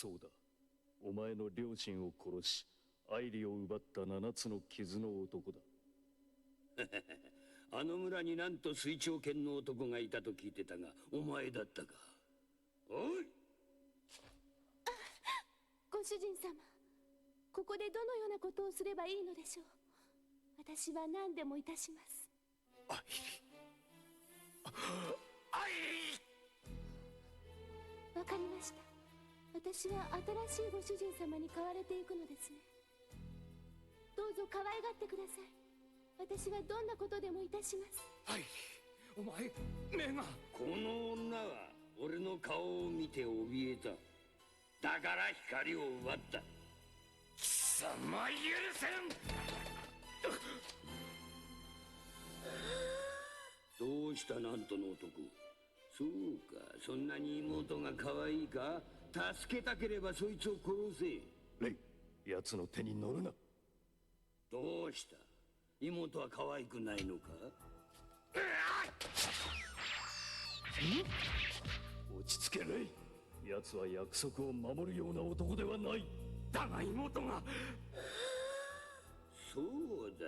そうだ。お前の両親を殺し、愛梨を奪った7つの傷の男だ。あの村になんと水長剣の男がいたと聞いてたが、お前だったか。おい。ご主人様、ここでどのようなことをすればいいのでしょう。私は何でもいたします。わかりました。私は新しいご主人様に買われていくのですね。どうぞ可愛がってください。私はどんなことでもいたします。はい。お前、目が。この女は俺の顔を見て怯えた。だから光を奪った。貴様許せん。どうしたなんとの男。そうか、そんなに妹が可愛いか。助けたければそいつを殺せ。レイ、奴の手に乗るな。どうした。妹は可愛くないのか。落ち着けレイ。奴は約束を守るような男ではない。だが妹が。そうだ、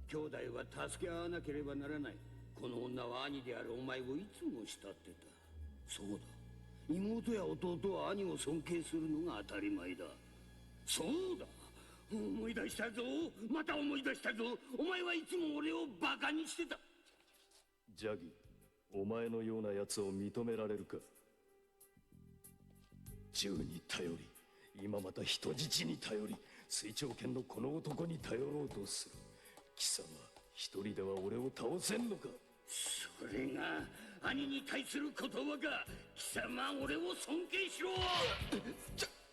兄弟は助け合わなければならない。この女は兄であるお前をいつも慕ってた。そうだ、妹や弟は兄を尊敬するのが当たり前だ。そうだ、思い出したぞ。また思い出したぞ。お前はいつも俺をバカにしてた。ジャギ、お前のような奴を認められるか。銃に頼り、今また人質に頼り、水長剣のこの男に頼ろうとする。貴様一人では俺を倒せんのか。それが兄に対する言葉か。貴様俺を尊敬しろ。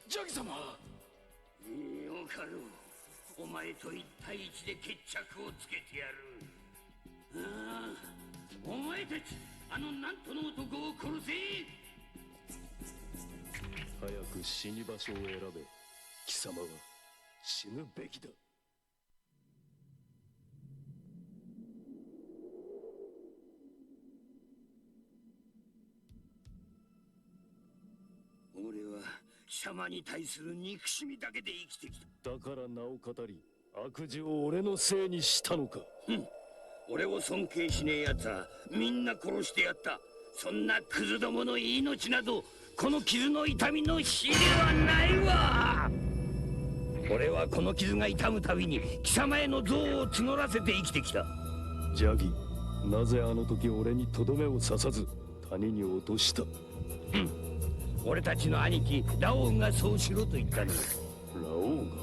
ジャギ様。よかろう。お前と1対1で決着をつけてやる。お前たち、あのなんとの男を殺せ。早く死に場所を選べ。貴様は死ぬべきだ。俺は貴様に対する憎しみだけで生きてきた。だから名を語り、悪事を俺のせいにしたのか。俺を尊敬しねえ奴はみんな殺してやった。そんなクズどもの命などこの傷の痛みの比ではないわ。俺はこの傷が痛むたびに貴様への憎悪を募らせて生きてきた。ジャギ、なぜあの時俺にとどめを刺さず谷に落とした。俺たちの兄貴ラオウがそうしろと言ったの。ラオウが。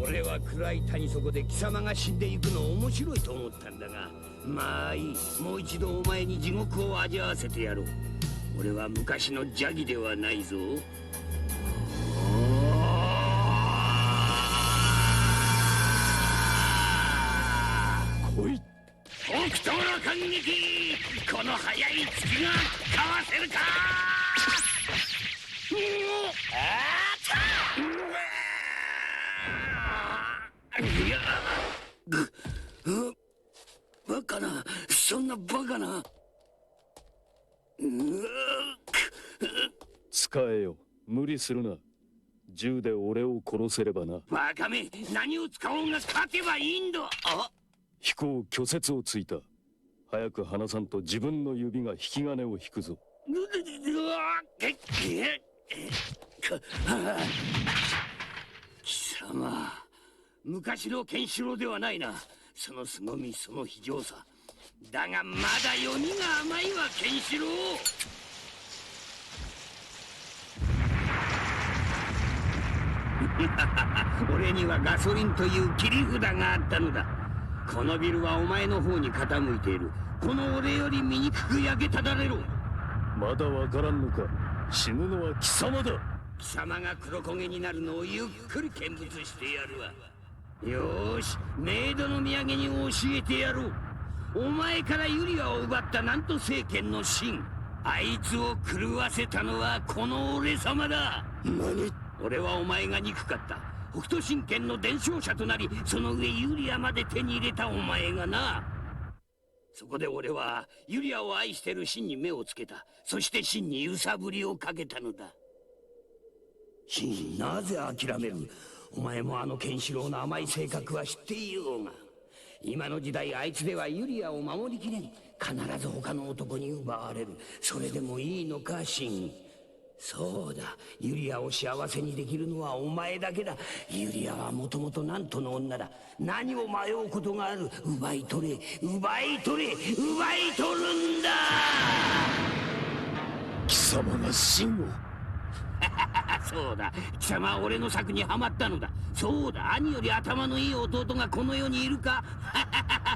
俺は暗い谷底で貴様が死んでいくの面白いと思ったんだが、まあいい。もう一度お前に地獄を味わわせてやろう。俺は昔のジャギではないぞ。来い。北東の感激、この速い月がかわせるか。バカな、そんなバカな。使えよ。無理するな。銃で俺を殺せればな。バカめ、何を使おうが勝てばいいんだ。飛行虚説をついた。早く離さんと自分の指が引き金を引くぞ。貴様、昔のケンシロウではないな。その凄み、その非情さ。だがまだ読みが甘いわ、ケンシロウ。俺にはガソリンという切り札があったのだ。このビルはお前の方に傾いている。この俺より醜く焼けただれろ。まだわからんのか。死ぬのは貴様だ。貴様が黒焦げになるのをゆっくり見物してやるわ。よーし、メイドの土産に教えてやろう。お前からユリアを奪った南都政権の臣、あいつを狂わせたのはこの俺様だ。何？俺はお前が憎かった。北斗神拳の伝承者となり、その上ユリアまで手に入れたお前がな。そこで俺はユリアを愛してるシンに目をつけた。そしてシンに揺さぶりをかけたのだ。シン、なぜ諦める？お前もあのケンシロウの甘い性格は知っていようが、今の時代あいつではユリアを守りきれん。必ず他の男に奪われる。それでもいいのか、シン？そうだ、ユリアを幸せにできるのはお前だけだ。ユリアはもともとナントの女だ。何を迷うことがある？奪い取れ、奪い取れ、奪い取るんだ。貴様が真を。そうだ、貴様は俺の策にはまったのだ。そうだ、兄より頭のいい弟がこの世にいるか。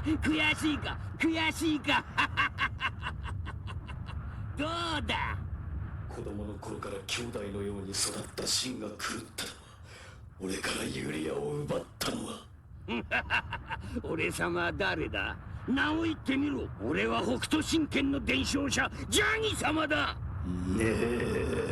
悔しいか、悔しいか。どうだ。子供の頃から兄弟のように育った真が狂ったのは、俺からユリアを奪ったのは。俺様は誰だ？名を言ってみろ。俺は北斗神拳の伝承者ジャギ様だ。ねえ。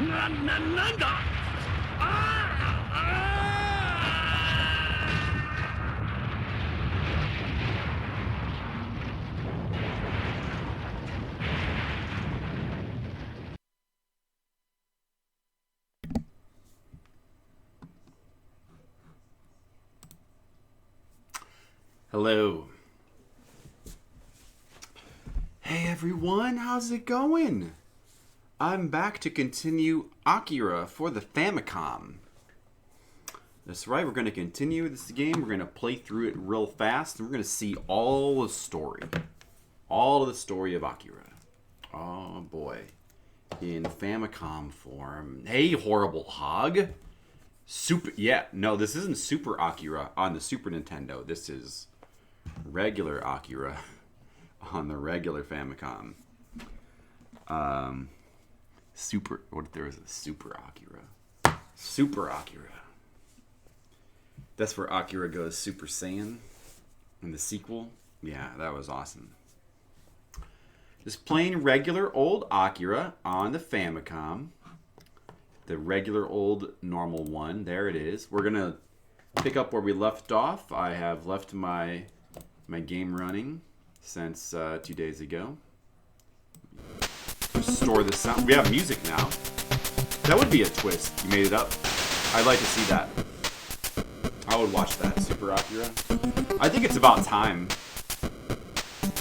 なんだ。Hello. Hey everyone, how's it going? I'm back to continue Akira for the Famicom. That's right, we're going to continue this game. We're going to play through it real fast, and we're going to see all the story. All of the story of Akira. Oh boy. In Famicom form. Hey, horrible hog. This isn't Super Akira on the Super Nintendo. This is regular Akira on the regular Famicom. What if there was a Super Akira? Super Akira. That's where Akira goes Super Saiyan in the sequel. Yeah, that was awesome. Just plain regular old Akira on the Famicom. The regular old normal one. There it is. We're going to pick up where we left off. I have left my game running since 2 days ago. Store the sound. We have music now. That would be a twist. You made it up. I'd like to see that. I would watch that. Super Akira. I think it's about time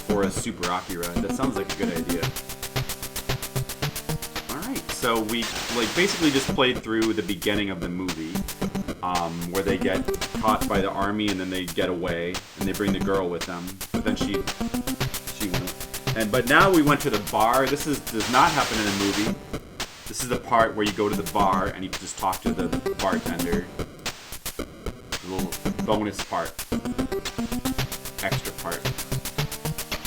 for a Super Akira. That sounds like a good idea. Alright, so we basically just played through the beginning of the movie, where they get caught by the army and then they get away and they bring the girl with them. But then she went. But now we went to the bar. This does not happen in a movie. This is the part where you go to the bar and you just talk to the bartender. A little bonus part. Extra part.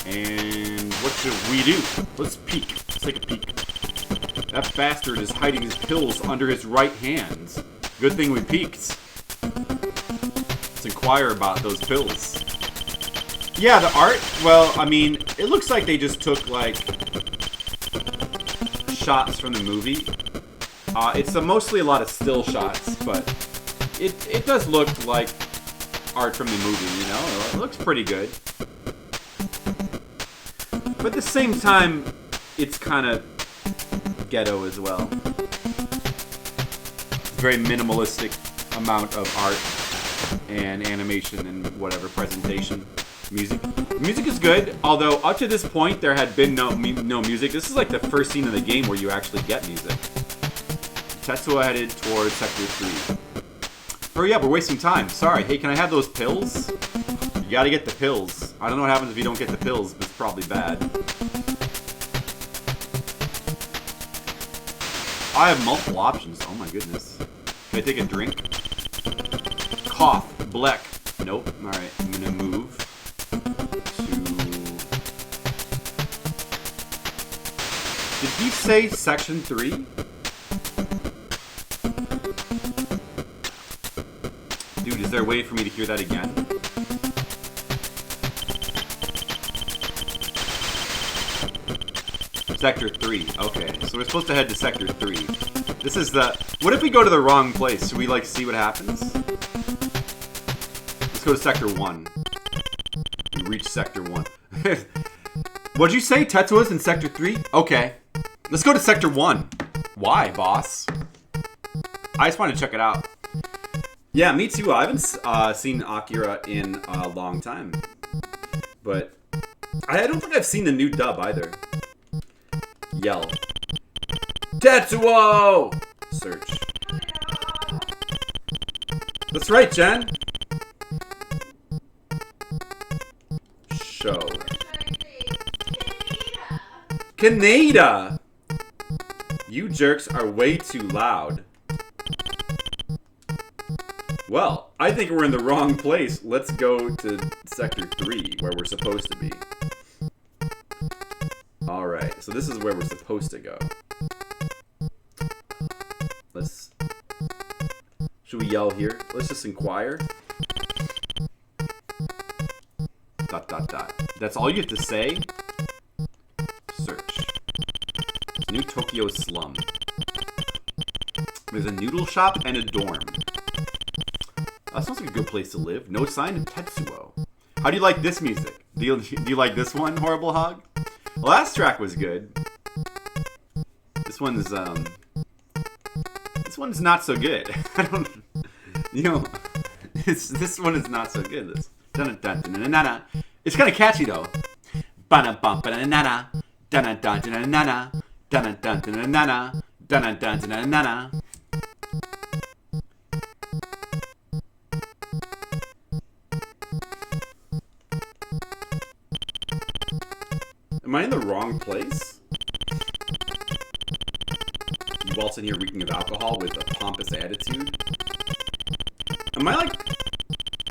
And what should we do? Let's peek. Let's take a peek. That bastard is hiding his pills under his right hand. Good thing we peeked. Let's inquire about those pills. Yeah, the art, well, I mean, it looks like they just took, shots from the movie. It's mostly a lot of still shots, but it does look like art from the movie, you know? It looks pretty good. But at the same time, it's kind of ghetto as well. Very minimalistic amount of art and animation and whatever presentation. Music is good, although up to this point there had been no music. This is like the first scene of the game where you actually get music. Tetsuo headed towards Sector 3. Hurry up, we're wasting time. Sorry. Hey, can I have those pills? You gotta get the pills. I don't know what happens if you don't get the pills, but it's probably bad. I have multiple options. Oh my goodness. Can I take a drink? Cough. Bleck. Nope. Alright, I'm gonna move. Did he say section 3? Dude, is there a way for me to hear that again? Sector 3. Okay, so we're supposed to head to Sector 3. This is the... What if we go to the wrong place? Should we, like, see what happens? Let's go to Sector 1. We reach Sector 1. What'd you say? Tetsuo's in Sector 3? Okay. Let's go to Sector 1. Why, boss? I just wanted to check it out. Yeah, me too. I haven't seen Akira in a long time. But I don't think I've seen the new dub either. Yell. Tetsuo! Search. That's right, Jen. Show. Kaneda! You jerks are way too loud. Well, I think we're in the wrong place. Let's go to Sector 3, where we're supposed to be. Alright, so this is where we're supposed to go. Let's... Should we yell here? Let's just inquire. ... That's all you have to say? Search. New Tokyo slum. There's a noodle shop and a dorm. That sounds like a good place to live. No sign of Tetsuo. How do you like this music? Do you like this one, Horrible Hog? The last track was good. This one's not so good. I don't, you know, this one is not so good. This, it's kind of catchy though. Am I in the wrong place? You waltz in here reeking of alcohol with a pompous attitude? Am I like...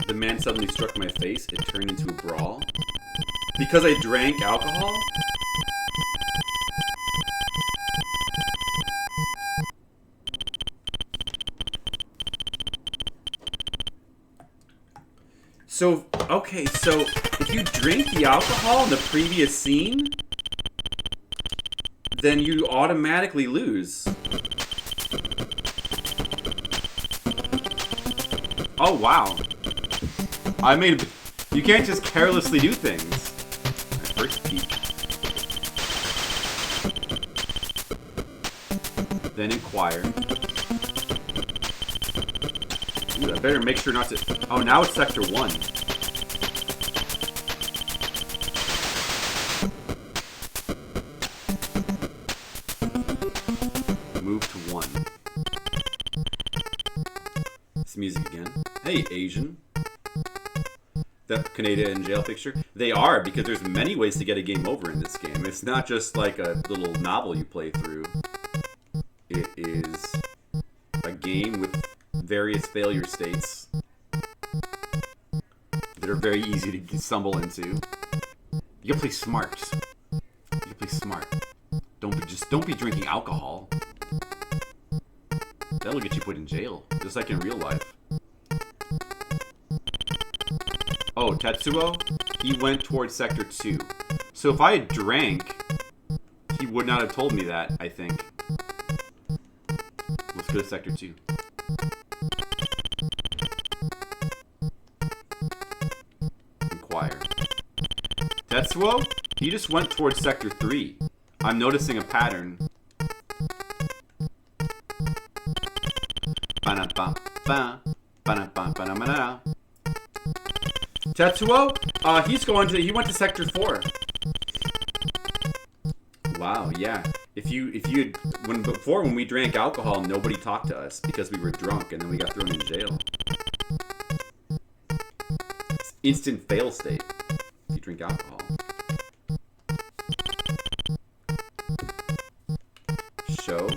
The man suddenly struck my face, it turned into a brawl? Because I drank alcohol? So, okay, so if you drink the alcohol in the previous scene, then you automatically lose. Oh, wow. I made... You can't just carelessly do things. My first peek. Then inquire. Ooh, I better make sure not to... Oh, now it's Sector 1. Move to 1. This music again. Hey, Asian. That Kaneda in jail picture? They are, because there's many ways to get a game over in this game. It's not just like a little novel you play through. It is a game with various failure states that are very easy to stumble into. You gotta play smart. You gotta play smart. Don't be drinking alcohol. That'll get you put in jail, just like in real life. Oh, Tetsuo? He went towards Sector 2. So if I had drank, he would not have told me that, I think. Let's go to Sector 2. Inquire. Tetsuo? He just went towards Sector 3. I'm noticing a pattern. Tetsuo? He went to Sector 4. Wow, yeah. When we drank alcohol, nobody talked to us because we were drunk and then we got thrown in jail. It's instant fail state if you drink alcohol. Show.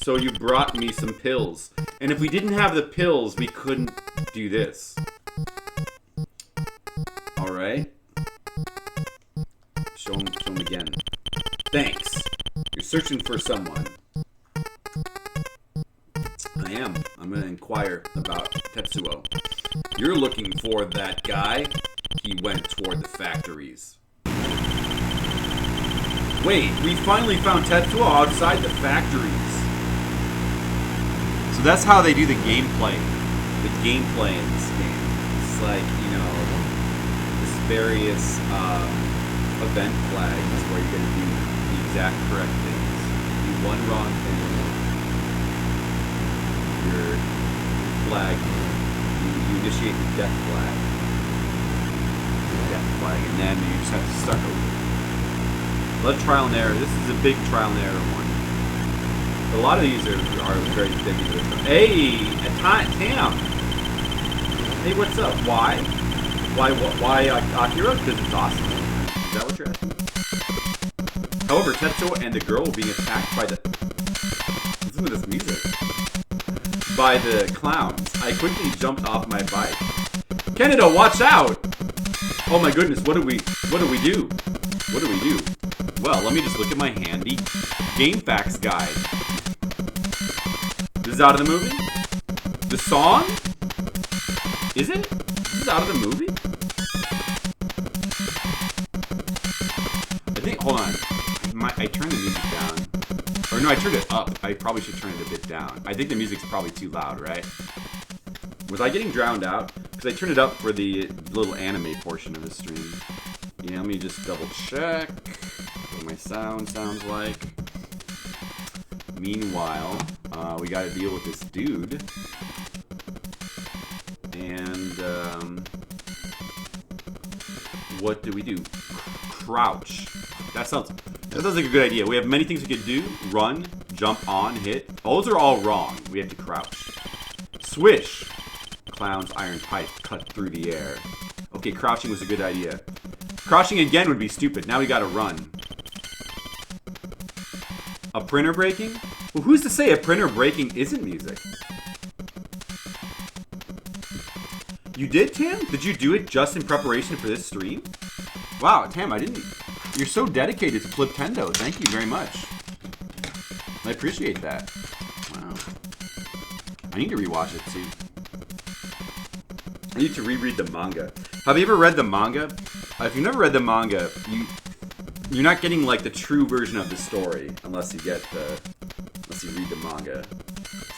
So you brought me some pills. And if we didn't have the pills, we couldn't do this. Alright. Show him again. Thanks. You're searching for someone. I am. I'm going to inquire about Tetsuo. You're looking for that guy? He went toward the factories. Wait, we finally found Tetsuo outside the factories. So that's how they do the gameplay. The gameplay in this game. It's like, you know, this various event flags where you're going to do the exact correct things. Do one wrong thing. Your flag, you initiate the death flag. And then you just have to start over. Let trial and error. This is a big trial and error one. But a lot of these are very big. Hey, Tam. Hey, what's up? Why? Why Akira? Because it's awesome. Is that what you're asking? However, Tetsuo and the girl being attacked by the... Listen to this music. By the clowns. I quickly jumped off my bike. Canada, watch out! Oh my goodness, what do we do? What do we do? Well, let me just look at my handy game facts guide. This is out of the movie? The song? Is it? This is out of the movie? I think, hold on. I turned the music down. Or no, I turned it up. I probably should turn it a bit down. I think the music's probably too loud, right? Was I getting drowned out? Because I turned it up for the little anime portion of the stream. Yeah, let me just double check what my sound sounds like. Meanwhile, we gotta deal with this dude. And, what do we do? Crouch. That sounds like a good idea. We have many things we could do. Run, jump on, hit. Those are all wrong. We have to crouch. Swish. Clown's iron pipe cut through the air. Okay, crouching was a good idea. Crouching again would be stupid. Now we gotta run. A printer breaking? Well, who's to say a printer breaking isn't music? You did, Tam? Did you do it just in preparation for this stream? Wow, Tam, I didn't... You're so dedicated to Fliptendo. Thank you very much. I appreciate that. Wow. I need to rewatch it, too. I need to reread the manga. Have you ever read the manga? If you've never read the manga, you're not getting like the true version of the story unless you read the manga.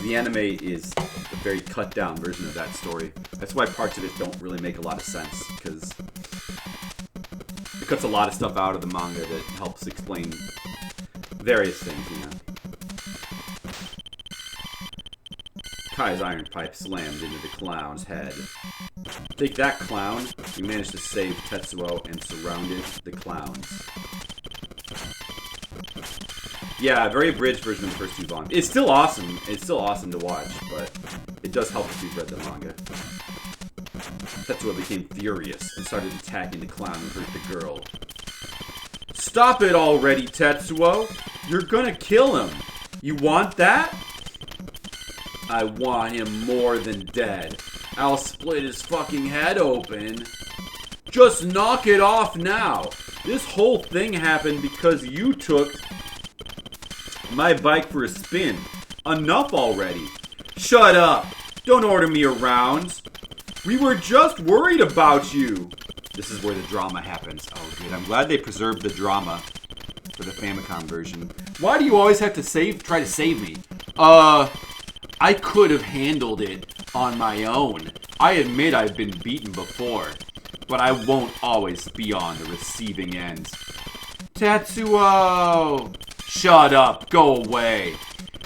The anime is a very cut down version of that story. That's why parts of it don't really make a lot of sense, because it cuts a lot of stuff out of the manga that helps explain various things, you know. Kai's iron pipe slammed into the clown's head. Take that, clown. We managed to save Tetsuo and surrounded the clowns. Yeah, a very abridged version of the first two volumes. It's still awesome. It's still awesome to watch, but it does help if you've read the manga. Tetsuo became furious and started attacking the clown who hurt the girl. Stop it already, Tetsuo! You're gonna kill him! You want that? I want him more than dead. I'll split his fucking head open. Just knock it off now. This whole thing happened because you took my bike for a spin. Enough already. Shut up. Don't order me around. We were just worried about you. This is where the drama happens. Oh, good. I'm glad they preserved the drama for the Famicom version. Why do you always have to try to save me? I could have handled it on my own. I admit I've been beaten before, but I won't always be on the receiving end. Tetsuo! Shut up. Go away.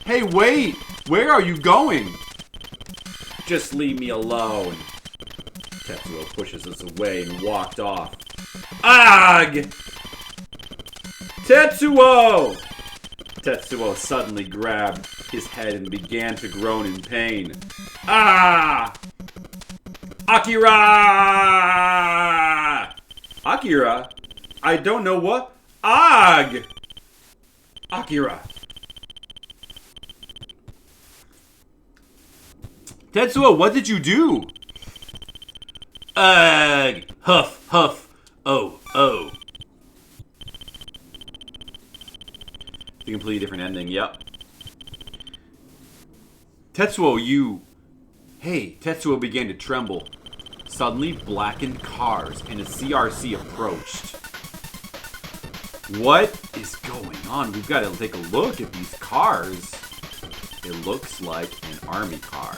Hey, wait! Where are you going? Just leave me alone. Tetsuo pushes us away and walked off. Ag! Tetsuo! Tetsuo suddenly grabbed his head and began to groan in pain. Ah! Akira! Akira? I don't know what? Ag! Akira. Tetsuo, what did you do? Ugh! Huff, huff. Oh, oh. It's a completely different ending, yep. Tetsuo, you... Hey, Tetsuo began to tremble. Suddenly, blackened cars and a CRC approached. What is going on? We've got to take a look at these cars. It looks like an army car.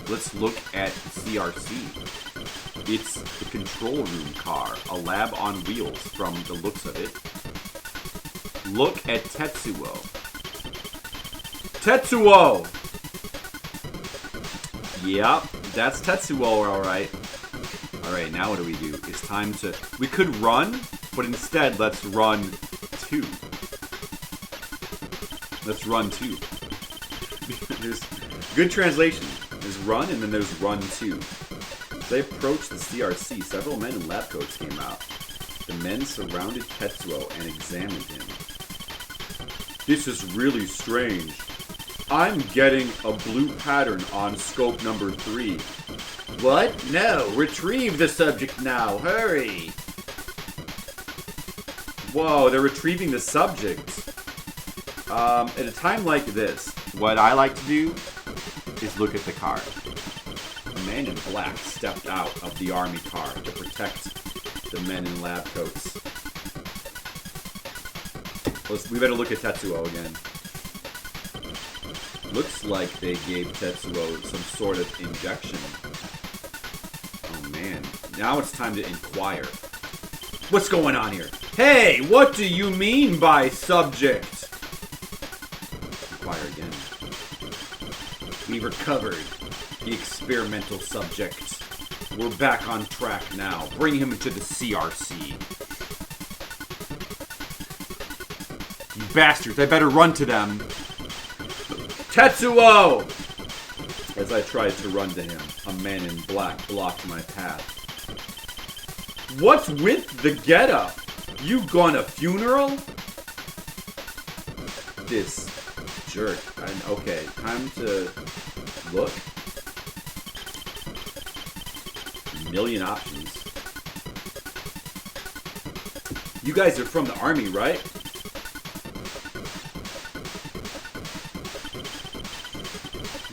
Let's look at CRC. It's the control room car, a lab on wheels from the looks of it. Look at Tetsuo. Tetsuo! Yep, that's Tetsuo, alright. Alright, now what do we do? It's time to... We could run, but instead, let's run 2. Let's run 2. There's good translation. There's run, and then there's run 2. As they approached the CRC, several men in lab coats came out. The men surrounded Tetsuo and examined him. This is really strange. I'm getting a blue pattern on scope number 3. What? No, retrieve the subject now, hurry! Whoa, they're retrieving the subject. At a time like this, what I like to do is look at the car. A man in black stepped out of the army car to protect the men in lab coats. We better look at Tetsuo again. Looks like they gave Tetsuo some sort of injection. Oh man. Now it's time to inquire. What's going on here? Hey, what do you mean by subject? Inquire again. We recovered the experimental subject. We're back on track now. Bring him to the CRC. You bastards, I better run to them. Tetsuo! As I tried to run to him, a man in black blocked my path. What's with the getup? You gone a funeral? This jerk. Okay, time to look. A million options. You guys are from the army, right?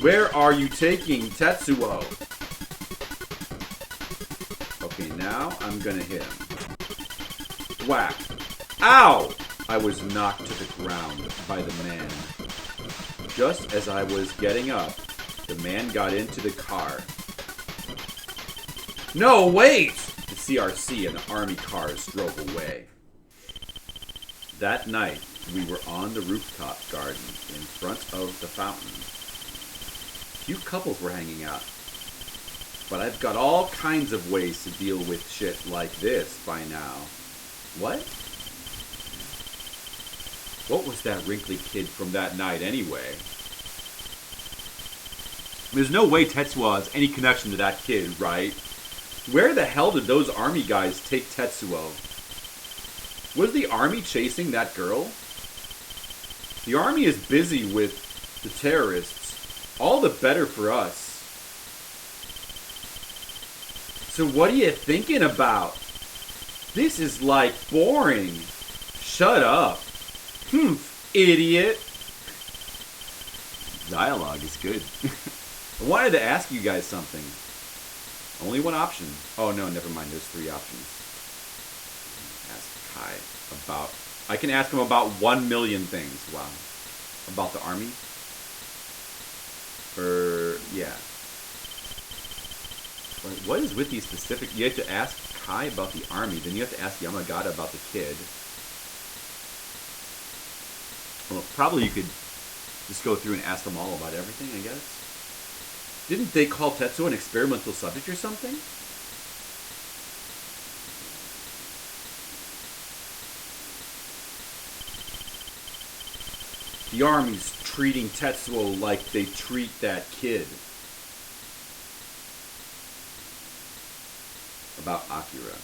Where are you taking Tetsuo? Okay, now I'm gonna hit him. Whack. Ow! I was knocked to the ground by the man. Just as I was getting up, the man got into the car. No, wait! The CRC and the army cars drove away. That night, we were on the rooftop garden in front of the fountain. Few couples were hanging out. But I've got all kinds of ways to deal with shit like this by now. What? What was that wrinkly kid from that night anyway? There's no way Tetsuo has any connection to that kid, right? Where the hell did those army guys take Tetsuo? Was the army chasing that girl? The army is busy with the terrorists. All the better for us. So what are you thinking about? This is like boring. Shut up. Idiot. Dialogue is good. I wanted to ask you guys something. Only one option. Oh no, never mind. There's 3 options. Ask Kai about... I can ask him about 1 million things. Wow. About the army. Yeah. What is with these specific... You have to ask Kai about the army, then you have to ask Yamagata about the kid. Well, probably you could just go through and ask them all about everything, I guess. Didn't they call Tetsuo an experimental subject or something? The army's treating Tetsuo like they treat that kid. About Akira.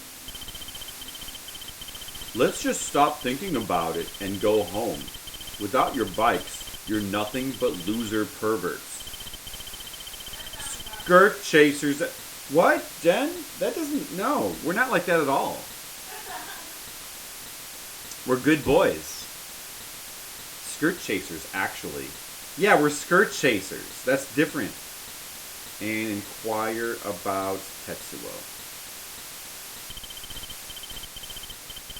Let's just stop thinking about it and go home. Without your bikes, you're nothing but loser perverts. Skirt chasers. What, Jen? That doesn't... No, we're not like that at all. We're good boys. Skirt chasers, actually. Yeah, we're skirt chasers. That's different. And inquire about Tetsuo.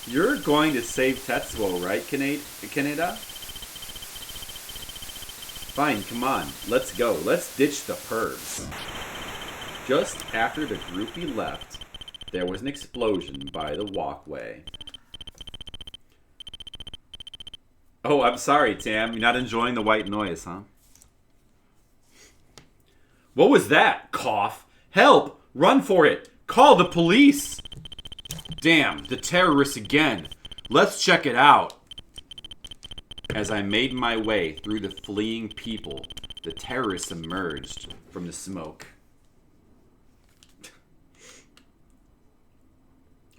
You're going to save Tetsuo, right, Kaneda? Fine, come on. Let's go. Let's ditch the pervs. Just after the groupie left, there was an explosion by the walkway. Oh, I'm sorry, Tam. You're not enjoying the white noise, huh? What was that? Cough. Help! Run for it! Call the police! Damn, the terrorists again. Let's check it out. As I made my way through the fleeing people, the terrorists emerged from the smoke.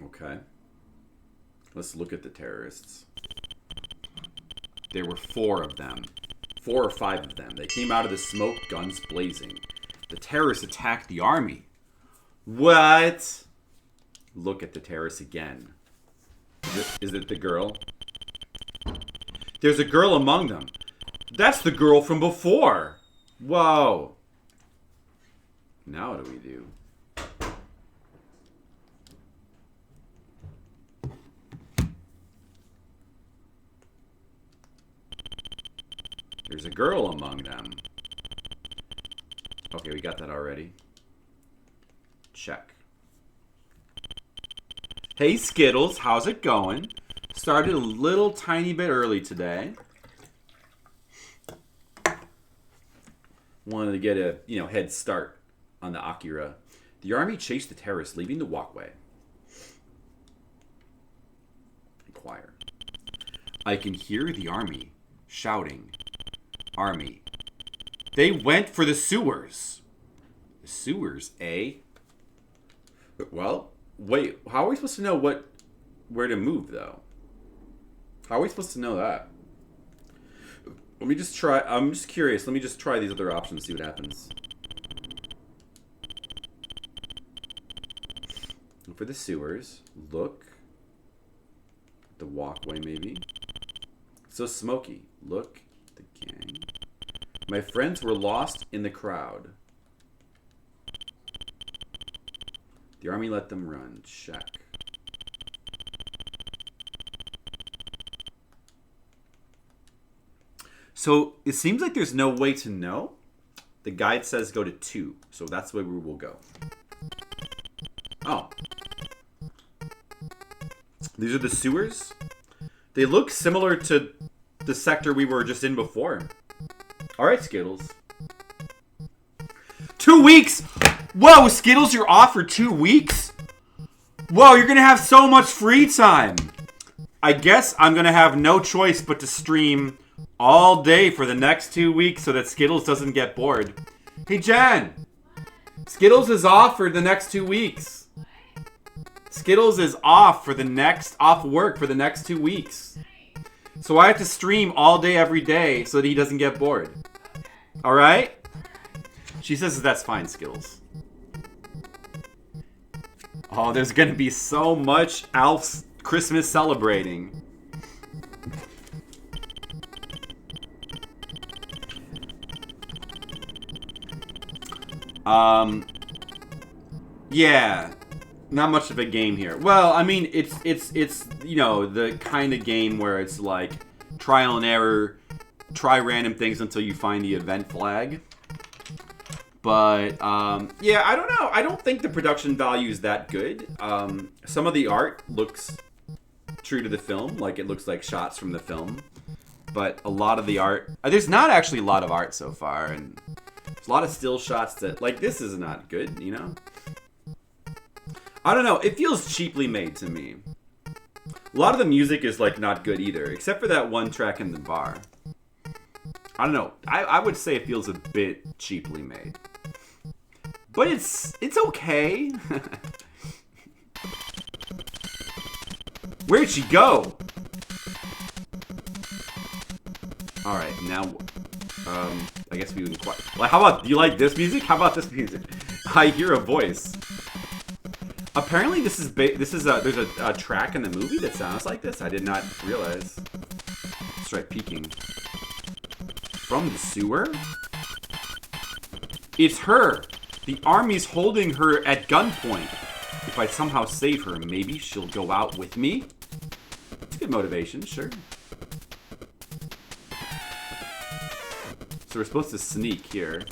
Okay. Let's look at the terrorists. There were 4 of them. 4 or 5 of them. They came out of the smoke, guns blazing. The terrorists attacked the army. What? Look at the terrorists again. Is it the girl? There's a girl among them. That's the girl from before. Whoa. Now what do we do? There's a girl among them. Okay, we got that already. Check. Hey Skittles, how's it going? Started a little tiny bit early today. Wanted to get a, head start on the Akira. The army chased the terrorists, leaving the walkway. Inquire. I can hear the army shouting. Army. They went for the sewers. The sewers, eh? Well, wait. How are we supposed to know where to move, though? How are we supposed to know that? Let me just try. I'm just curious. Let me just try these other options, see what happens. Look for the sewers. Look. The walkway, maybe. So smoky. Look. The gang. My friends were lost in the crowd. The army let them run. Check. So it seems like there's no way to know. The guide says go to 2, so that's where we will go. Oh. These are the sewers. They look similar to the sector we were just in before. Alright, Skittles. 2 weeks! Whoa, Skittles, you're off for 2 weeks? Whoa, you're gonna have so much free time. I guess I'm gonna have no choice but to stream all day for the next 2 weeks so that Skittles doesn't get bored. Hey, Jen! Skittles is off for the next 2 weeks. Skittles is off work for the next 2 weeks. So I have to stream all day every day so that he doesn't get bored. Alright? She says that's fine, Skittles. Oh, there's gonna be so much Alf's Christmas celebrating. Yeah. Not much of a game here. Well, I mean, it's the kind of game where it's like trial and error, try random things until you find the event flag. But, yeah, I don't know. I don't think the production value is that good. Some of the art looks true to the film, like it looks like shots from the film. But a lot of the art, there's not actually a lot of art so far, and there's a lot of still shots that, like, this is not good, I don't know. It feels cheaply made to me. A lot of the music is, like, not good either, except for that one track in the bar. I don't know. I would say it feels a bit cheaply made. But it's okay. Where'd she go? Alright, now... I guess we wouldn't quite... Like, how about... Do you like this music? How about this music? I hear a voice. Apparently this is there's a track in the movie that sounds like this. I did not realize. Let's try peeking. From the sewer? It's her! The army's holding her at gunpoint. If I somehow save her, maybe she'll go out with me? good motivation, sure. So we're supposed to sneak here.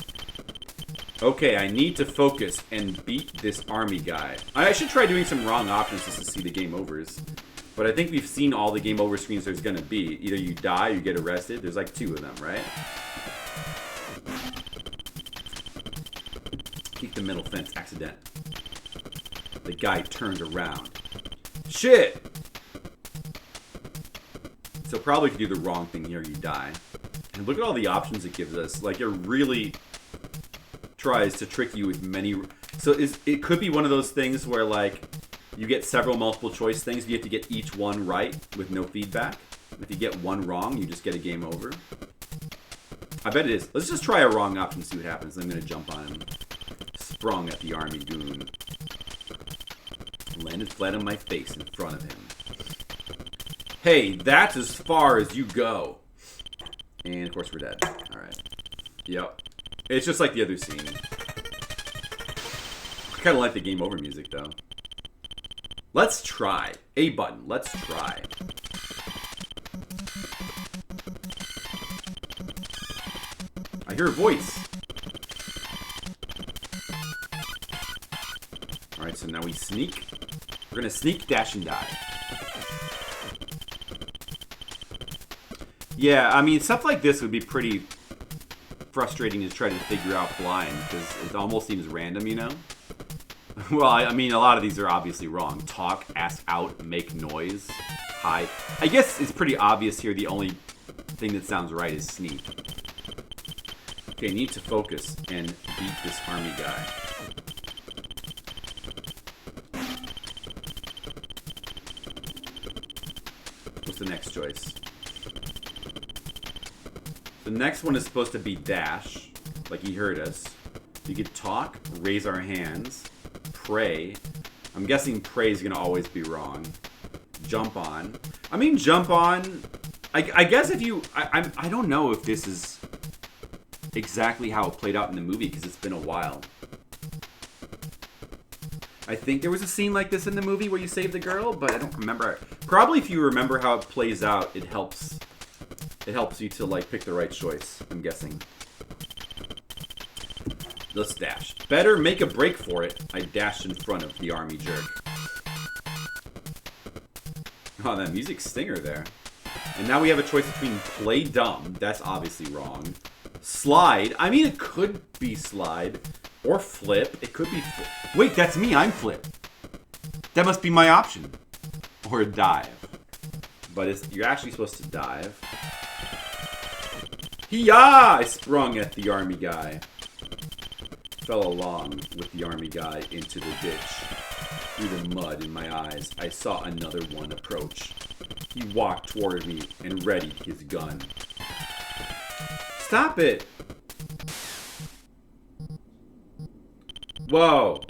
Okay, I need to focus and beat this army guy. I should try doing some wrong options just to see the game overs. But I think we've seen all the game over screens there's gonna be. Either you die or you get arrested. There's like 2 of them, right? Keep the middle fence, accident. The guy turned around. Shit! So probably if you do the wrong thing here, you die. And look at all the options it gives us. Like, it really tries to trick you with many... So it could be one of those things where, like, you get several multiple choice things. You have to get each one right with no feedback. If you get one wrong, you just get a game over. I bet it is. Let's just try a wrong option and see what happens. I'm going to jump on him. Sprung at the army goon. Landed flat on my face in front of him. Hey, that's as far as you go. And, of course, we're dead. Alright. Yep. It's just like the other scene. I kind of like the game over music, though. Let's try. A button. Let's try. I hear a voice. Alright, so now we sneak. We're going to sneak, dash, and die. Yeah, I mean, stuff like this would be pretty frustrating to try to figure out blind, because it almost seems random, you know? Well, I mean, a lot of these are obviously wrong. Talk, ask out, make noise, hide. I guess it's pretty obvious here the only thing that sounds right is sneak. Okay, need to focus and beat this army guy. What's the next choice? The next one is supposed to be dash, like he heard us. You could talk, raise our hands, pray. I'm guessing pray is going to always be wrong. Jump on. I mean, jump on. I guess if you... I don't know if this is exactly how it played out in the movie, because it's been a while. I think there was a scene like this in the movie where you save the girl, but I don't remember. Probably if you remember how it plays out, it helps you to, like, pick the right choice, I'm guessing. Let's dash. Better make a break for it. I dashed in front of the army jerk. Oh, that music's stinger there. And now we have a choice between play dumb. That's obviously wrong. Slide. I mean, it could be slide. Or flip. It could be flip. Wait, that's me. I'm flip. That must be my option. Or dive. But you're actually supposed to dive. Hee-yah! I sprung at the army guy. Fell along with the army guy into the ditch. Through the mud in my eyes, I saw another one approach. He walked toward me and readied his gun. Stop it! Whoa!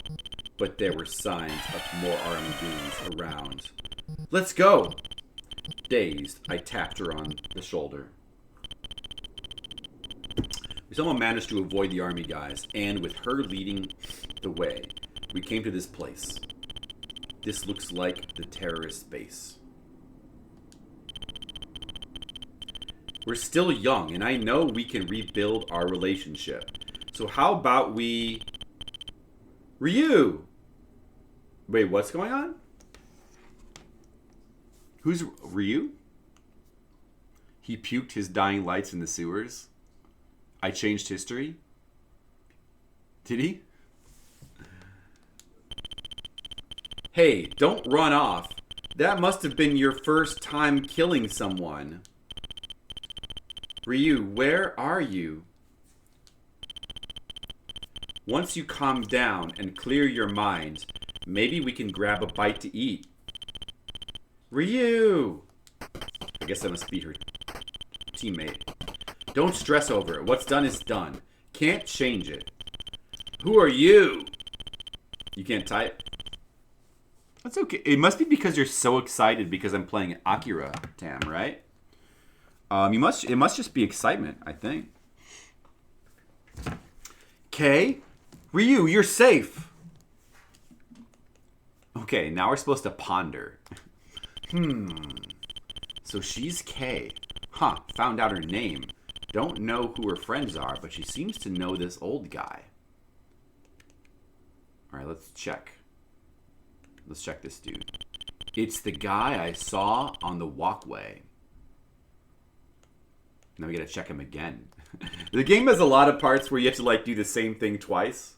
But there were signs of more army goons around. Let's go! Dazed, I tapped her on the shoulder. We somehow managed to avoid the army guys, and with her leading the way, we came to this place. This looks like the terrorist base. We're still young, and I know we can rebuild our relationship. So how about we... Ryu! Wait, what's going on? Who's Ryu? He puked his dying lights in the sewers. I changed history. Did he? Hey, don't run off. That must have been your first time killing someone. Ryu, where are you? Once you calm down and clear your mind, maybe we can grab a bite to eat. Ryu! I guess that must be her teammate. Don't stress over it. What's done is done. Can't change it. Who are you? You can't type? That's okay. It must be because you're so excited because I'm playing Akira, Tam, right? It must just be excitement, I think. Okay. Ryu, you're safe. Okay, now we're supposed to ponder. So she's K. Huh, found out her name. Don't know who her friends are, but she seems to know this old guy. Alright, let's check. Let's check this dude. It's the guy I saw on the walkway. Now we gotta check him again. The game has a lot of parts where you have to like do the same thing twice.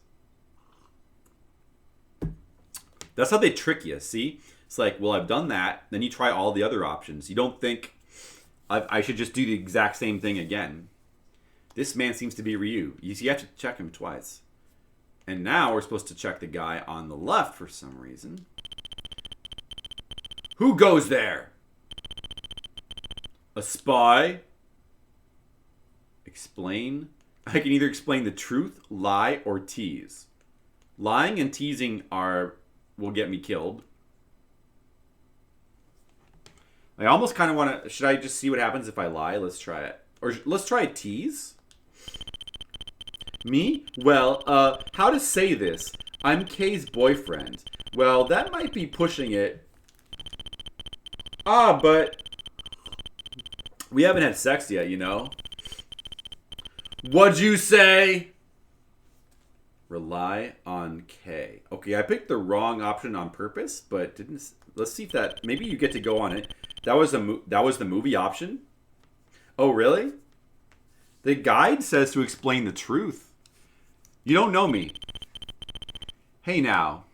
That's how they trick you, see? It's like, well, I've done that. Then you try all the other options. You don't think I should just do the exact same thing again. This man seems to be Ryu. You have to check him twice. And now we're supposed to check the guy on the left for some reason. Who goes there? A spy? Explain. I can either explain the truth, lie, or tease. Lying and teasing will get me killed. I almost kind of want to... Should I just see what happens if I lie? Let's try it. Or let's try a tease. Me? Well, how to say this? I'm Kay's boyfriend. Well, that might be pushing it. Ah, but... we haven't had sex yet, you know? What'd you say? Rely on K. Okay, I picked the wrong option on purpose, but didn't... Let's see if that... Maybe you get to go on it. That was the movie option? Oh, really? The guide says to explain the truth. You don't know me. Hey, now.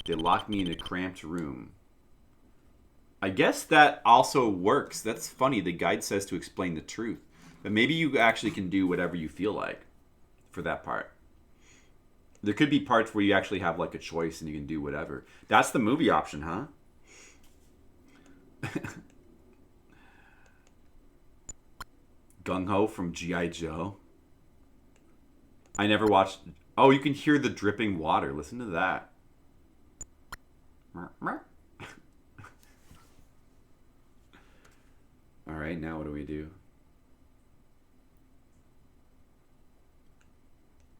They locked me in a cramped room. I guess that also works. That's funny. The guide says to explain the truth. But maybe you actually can do whatever you feel like for that part. There could be parts where you actually have like a choice and you can do whatever. That's the movie option, huh? Gung Ho from G.I. Joe. I never watched... Oh, you can hear the dripping water. Listen to that. Alright, now what do we do?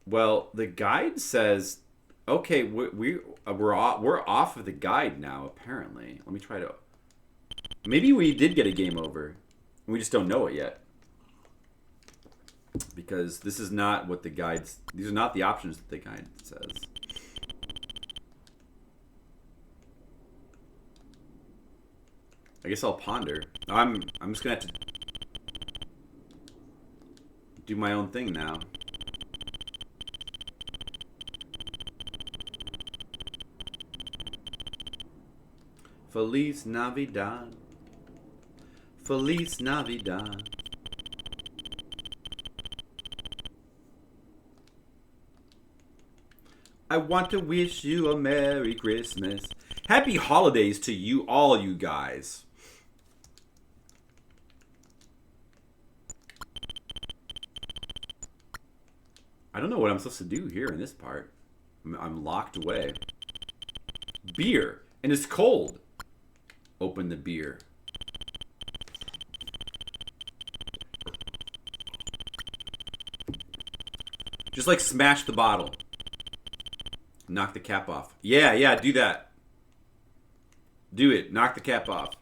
Well, the guide says... Okay, we're off of the guide now, apparently. Let me try to... Maybe we did get a game over. We just don't know it yet. Because this is not what the guides... These are not the options that the guide says. I guess I'll ponder. I'm just gonna have to do my own thing now. Feliz Navidad. Feliz Navidad. I want to wish you a Merry Christmas. Happy holidays to you all, you guys. I don't know what I'm supposed to do here in this part. I'm locked away. Beer. And it's cold. Open the beer. Just like smash the bottle. Knock the cap off. Yeah, do that. Do it. Knock the cap off.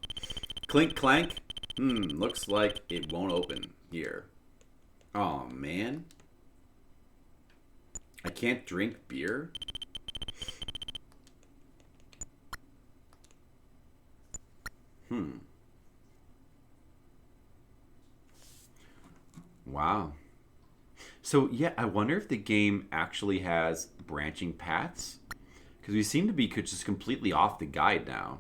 Clink, clank. Looks like it won't open here. Oh man. I can't drink beer? Wow. So, yeah, I wonder if the game actually has branching paths. Because we seem to be just completely off the guide now.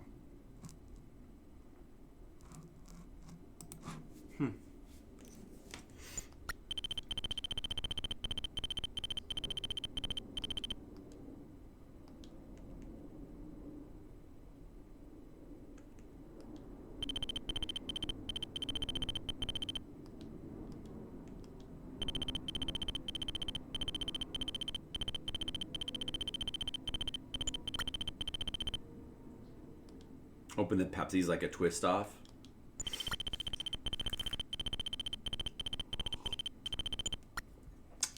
Open the Pepsi's like a twist off.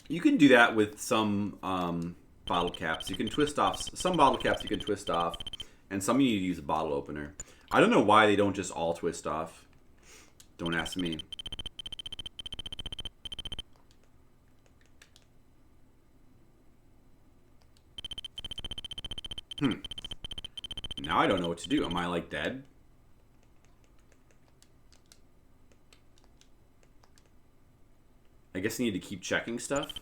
You can do that with some bottle caps. You can twist off some bottle caps. You can twist off, and some you need to use a bottle opener. I don't know why they don't just all twist off. Don't ask me. Now I don't know what to do. Am I like dead? I guess I need to keep checking stuff.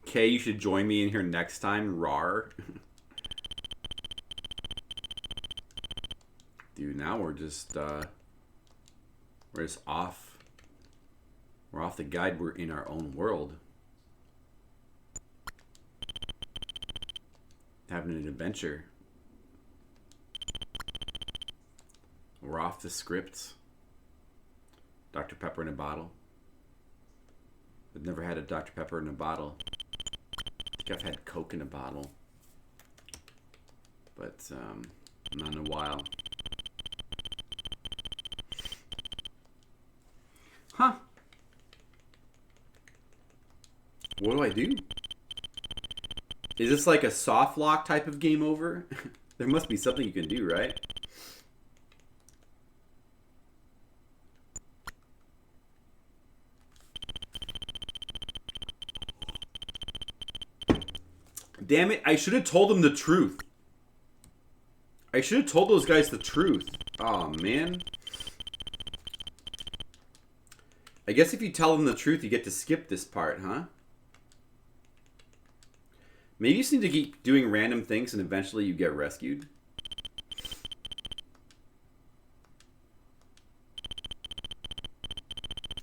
Okay, you should join me in here next time, rar. Dude, now we're just off. We're off the guide. We're in our own world. Having an adventure. We're off the script. Dr. Pepper in a bottle. I've never had a Dr. Pepper in a bottle. I think I've had Coke in a bottle. But, not in a while. Huh. What do I do? Is this like a soft lock type of game over? There must be something you can do, right? Damn it, I should have told them the truth. I should have told those guys the truth. Oh man. I guess if you tell them the truth, you get to skip this part, huh? Maybe you just need to keep doing random things and eventually you get rescued.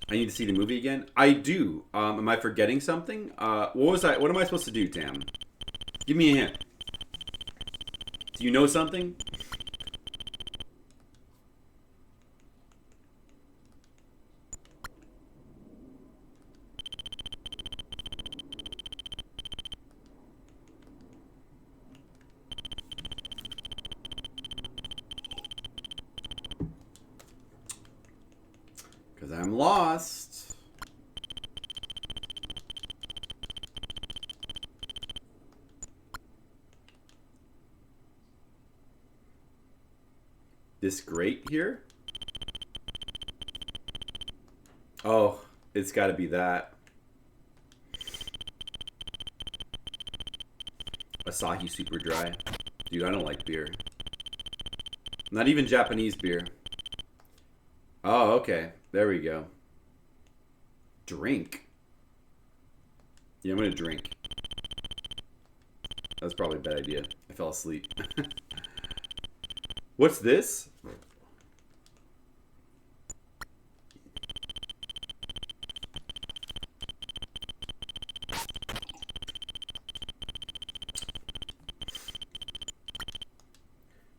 I need to see the movie again. I do. Am I forgetting something? What am I supposed to do, Tam? Give me a hint. Do you know something? Because I'm lost. This grate here? Oh, it's got to be that. Asahi Super Dry. Dude, I don't like beer. Not even Japanese beer. Oh, okay. There we go. Drink. Yeah, I'm going to drink. That's probably a bad idea. I fell asleep. What's this?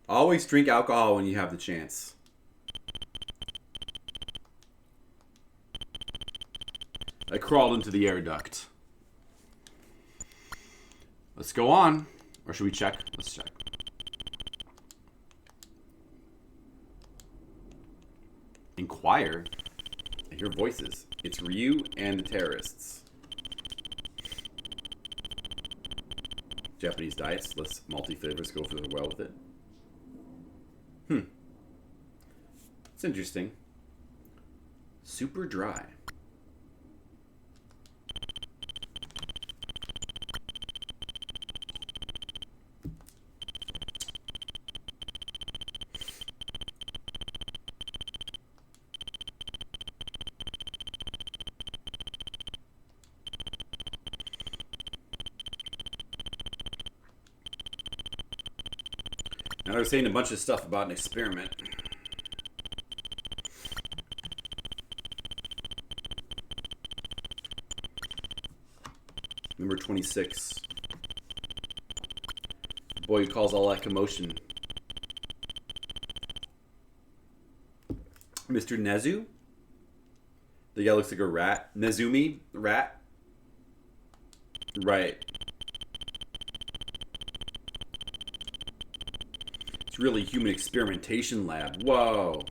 Always drink alcohol when you have the chance. I crawled into the air duct. Let's go on. Or should we check? Let's check. Inquire? I hear voices. It's Ryu and the terrorists. Japanese diets. Let's multi-flavors go for the well with it. It's interesting. Super dry. Now they're saying a bunch of stuff about an experiment. Number 26. The boy who calls all that commotion. Mr. Nezu? The guy looks like a rat. Nezumi? Rat? Right. It's really human experimentation lab. Whoa.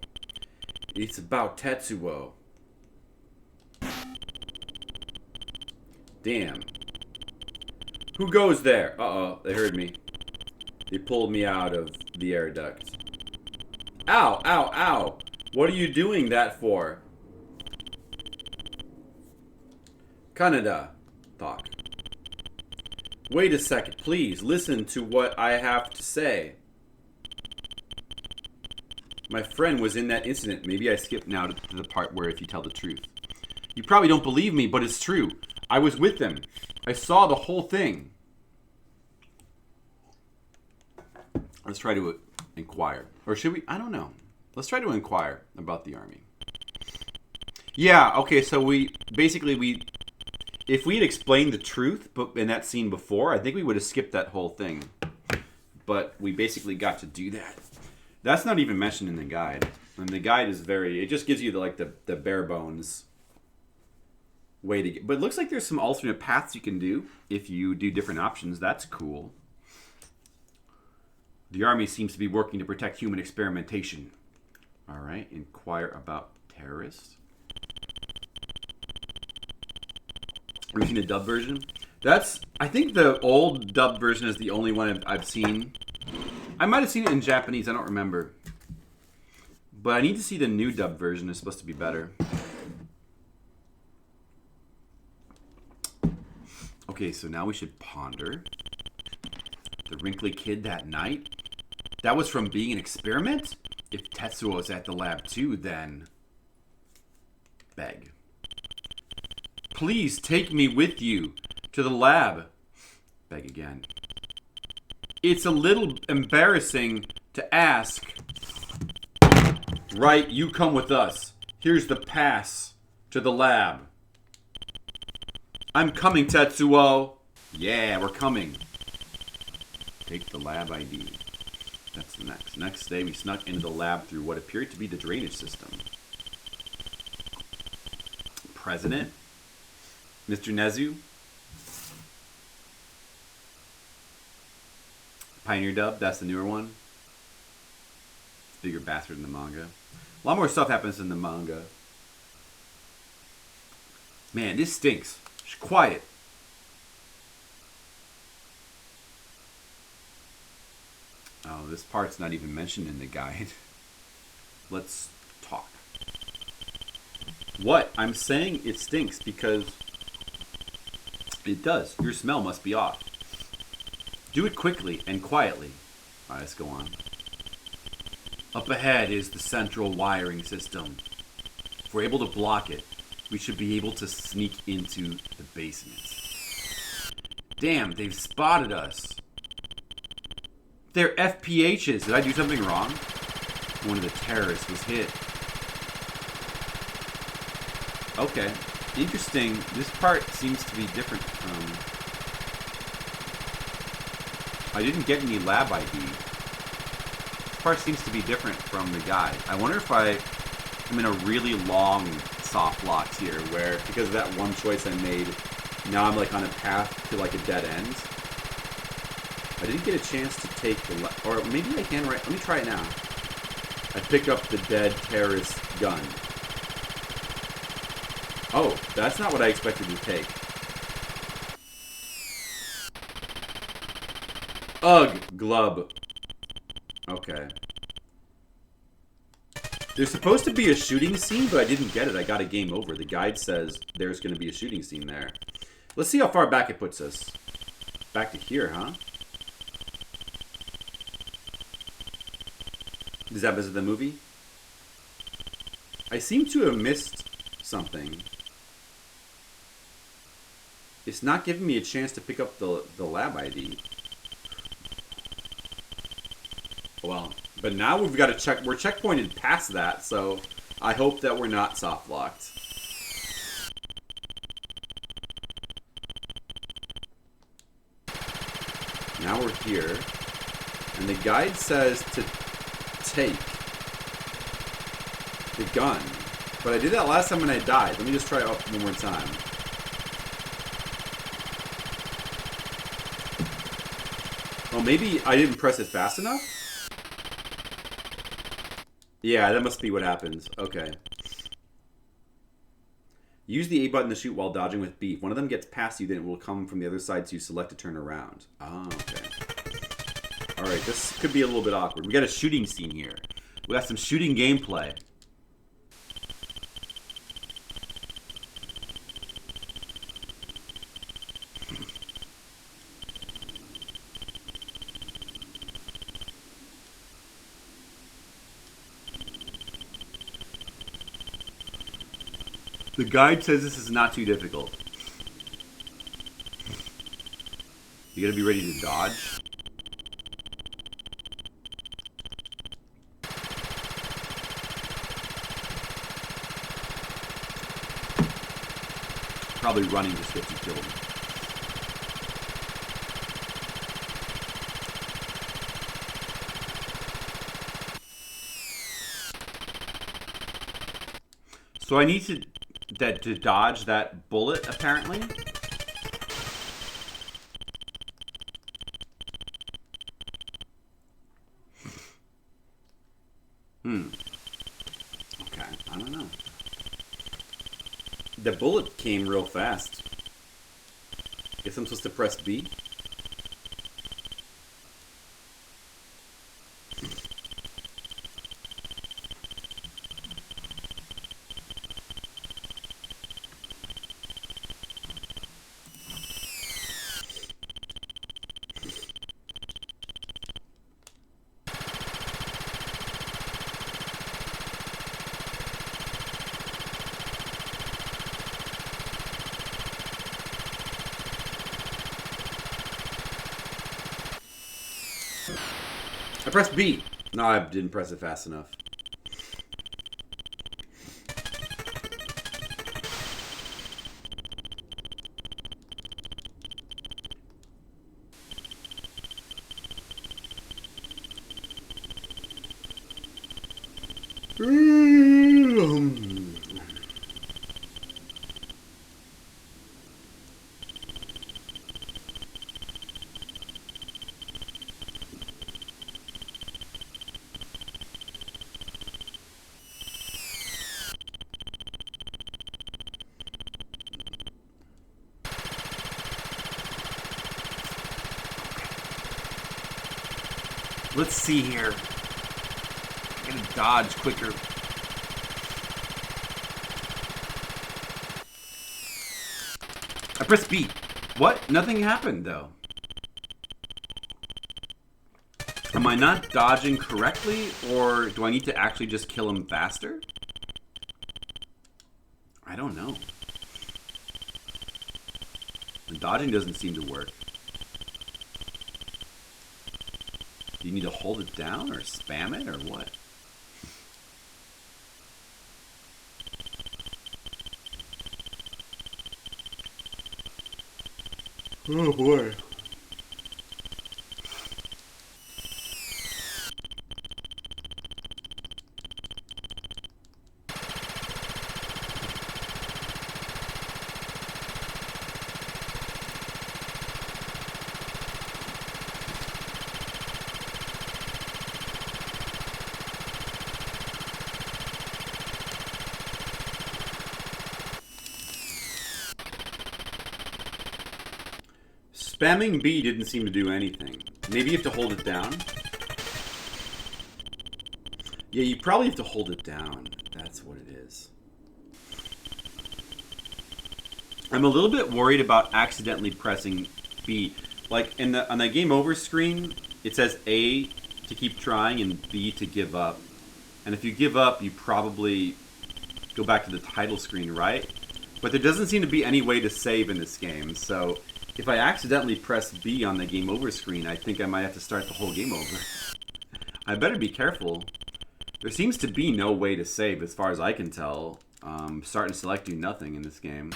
It's about Tetsuo. Damn. Who goes there? Uh-oh, they heard me. They pulled me out of the air duct. Ow, ow, ow. What are you doing that for? Kaneda, talk. Wait a second, please. Listen to what I have to say. My friend was in that incident. Maybe I skipped now to the part where if you tell the truth. You probably don't believe me, but it's true. I was with them. I saw the whole thing. Let's try to inquire. Or should we? I don't know. Let's try to inquire about the army. Yeah, okay, so if we had explained the truth in that scene before, I think we would have skipped that whole thing. But we basically got to do that. That's not even mentioned in the guide. And the guide is it just gives you the bare bones way to get. But it looks like there's some alternate paths you can do if you do different options. That's cool. The army seems to be working to protect human experimentation. All right, inquire about terrorists. Have you seen a dub version? I think the old dub version is the only one I've seen. I might have seen it in Japanese, I don't remember. But I need to see the new dub version, it's supposed to be better. Okay, so now we should ponder. The wrinkly kid that night? That was from being an experiment? If Tetsuo was at the lab too, then... Beg. Please take me with you to the lab. Beg again. It's a little embarrassing to ask. Right, you come with us. Here's the pass to the lab. I'm coming, Tetsuo. Yeah, we're coming. Take the lab ID. That's the next. Next day, we snuck into the lab through what appeared to be the drainage system. President? Mr. Nezu? Pioneer dub, that's the newer one. Bigger bastard in the manga. A lot more stuff happens in the manga. Man, this stinks. Shh, quiet. Oh, this part's not even mentioned in the guide. Let's talk. What? I'm saying it stinks because it does. Your smell must be off. Do it quickly and quietly. Alright, let's go on. Up ahead is the central wiring system. If we're able to block it, we should be able to sneak into the basement. Damn, they've spotted us. They're FPHs. Did I do something wrong? One of the terrorists was hit. Okay. Interesting. This part seems to be different from... I didn't get any lab ID. This part seems to be different from the guide. I wonder if I'm in a really long soft lock here, where because of that one choice I made, now I'm like on a path to like a dead end. I didn't get a chance to take the or maybe I can right. Let me try it now. I pick up the dead terrorist gun. Oh, that's not what I expected to take. Ugh, glub. Okay. There's supposed to be a shooting scene, but I didn't get it. I got a game over. The guide says there's going to be a shooting scene there. Let's see how far back it puts us. Back to here, huh? Does that visit the movie? I seem to have missed something. It's not giving me a chance to pick up the lab ID. Well, but now we've got to check. We're checkpointed past that, so I hope that we're not soft locked. Now we're here, and the guide says to take the gun. But I did that last time and I died. Let me just try it one more time. Oh, maybe I didn't press it fast enough? Yeah, that must be what happens. Okay. Use the A button to shoot while dodging with B. If one of them gets past you, then it will come from the other side, so you select to turn around. Oh, okay. Alright, this could be a little bit awkward. We got a shooting scene here. We got some shooting gameplay. The guide says this is not too difficult. You gotta be ready to dodge. Probably running just gets you killed. So I need to dodge that bullet, apparently. Okay, I don't know. The bullet came real fast. Guess I'm supposed to press B? I pressed B. No, I didn't press it fast enough. Let's see here. I'm gonna dodge quicker. I pressed B. What? Nothing happened, though. Am I not dodging correctly, or do I need to actually just kill him faster? I don't know. The dodging doesn't seem to work. Do you need to hold it down or spam it or what? Oh boy. Spamming B didn't seem to do anything. Maybe you have to hold it down? Yeah, you probably have to hold it down. That's what it is. I'm a little bit worried about accidentally pressing B. Like, on the game over screen, it says A to keep trying and B to give up. And if you give up, you probably go back to the title screen, right? But there doesn't seem to be any way to save in this game, so if I accidentally press B on the game over screen, I think I might have to start the whole game over. I better be careful. There seems to be no way to save as far as I can tell. Start and select do nothing in this game.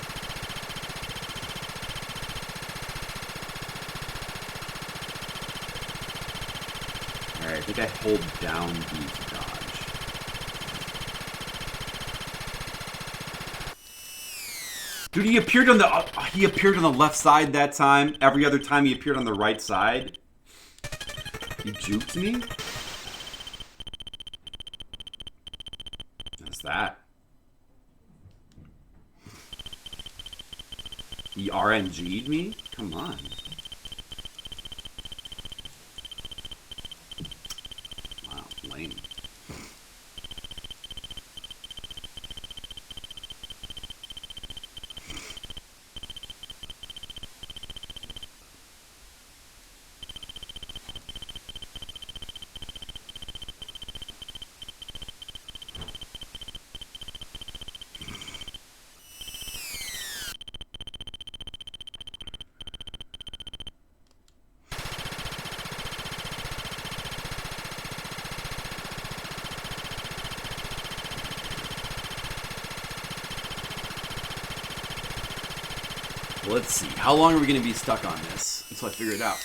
Alright, I think I hold down B to dodge. Dude, he appeared on the left side that time. Every other time he appeared on the right side. He juked me? What's that? He RNG'd me? Come on. Wow, lame. Let's see. How long are we going to be stuck on this until I figure it out?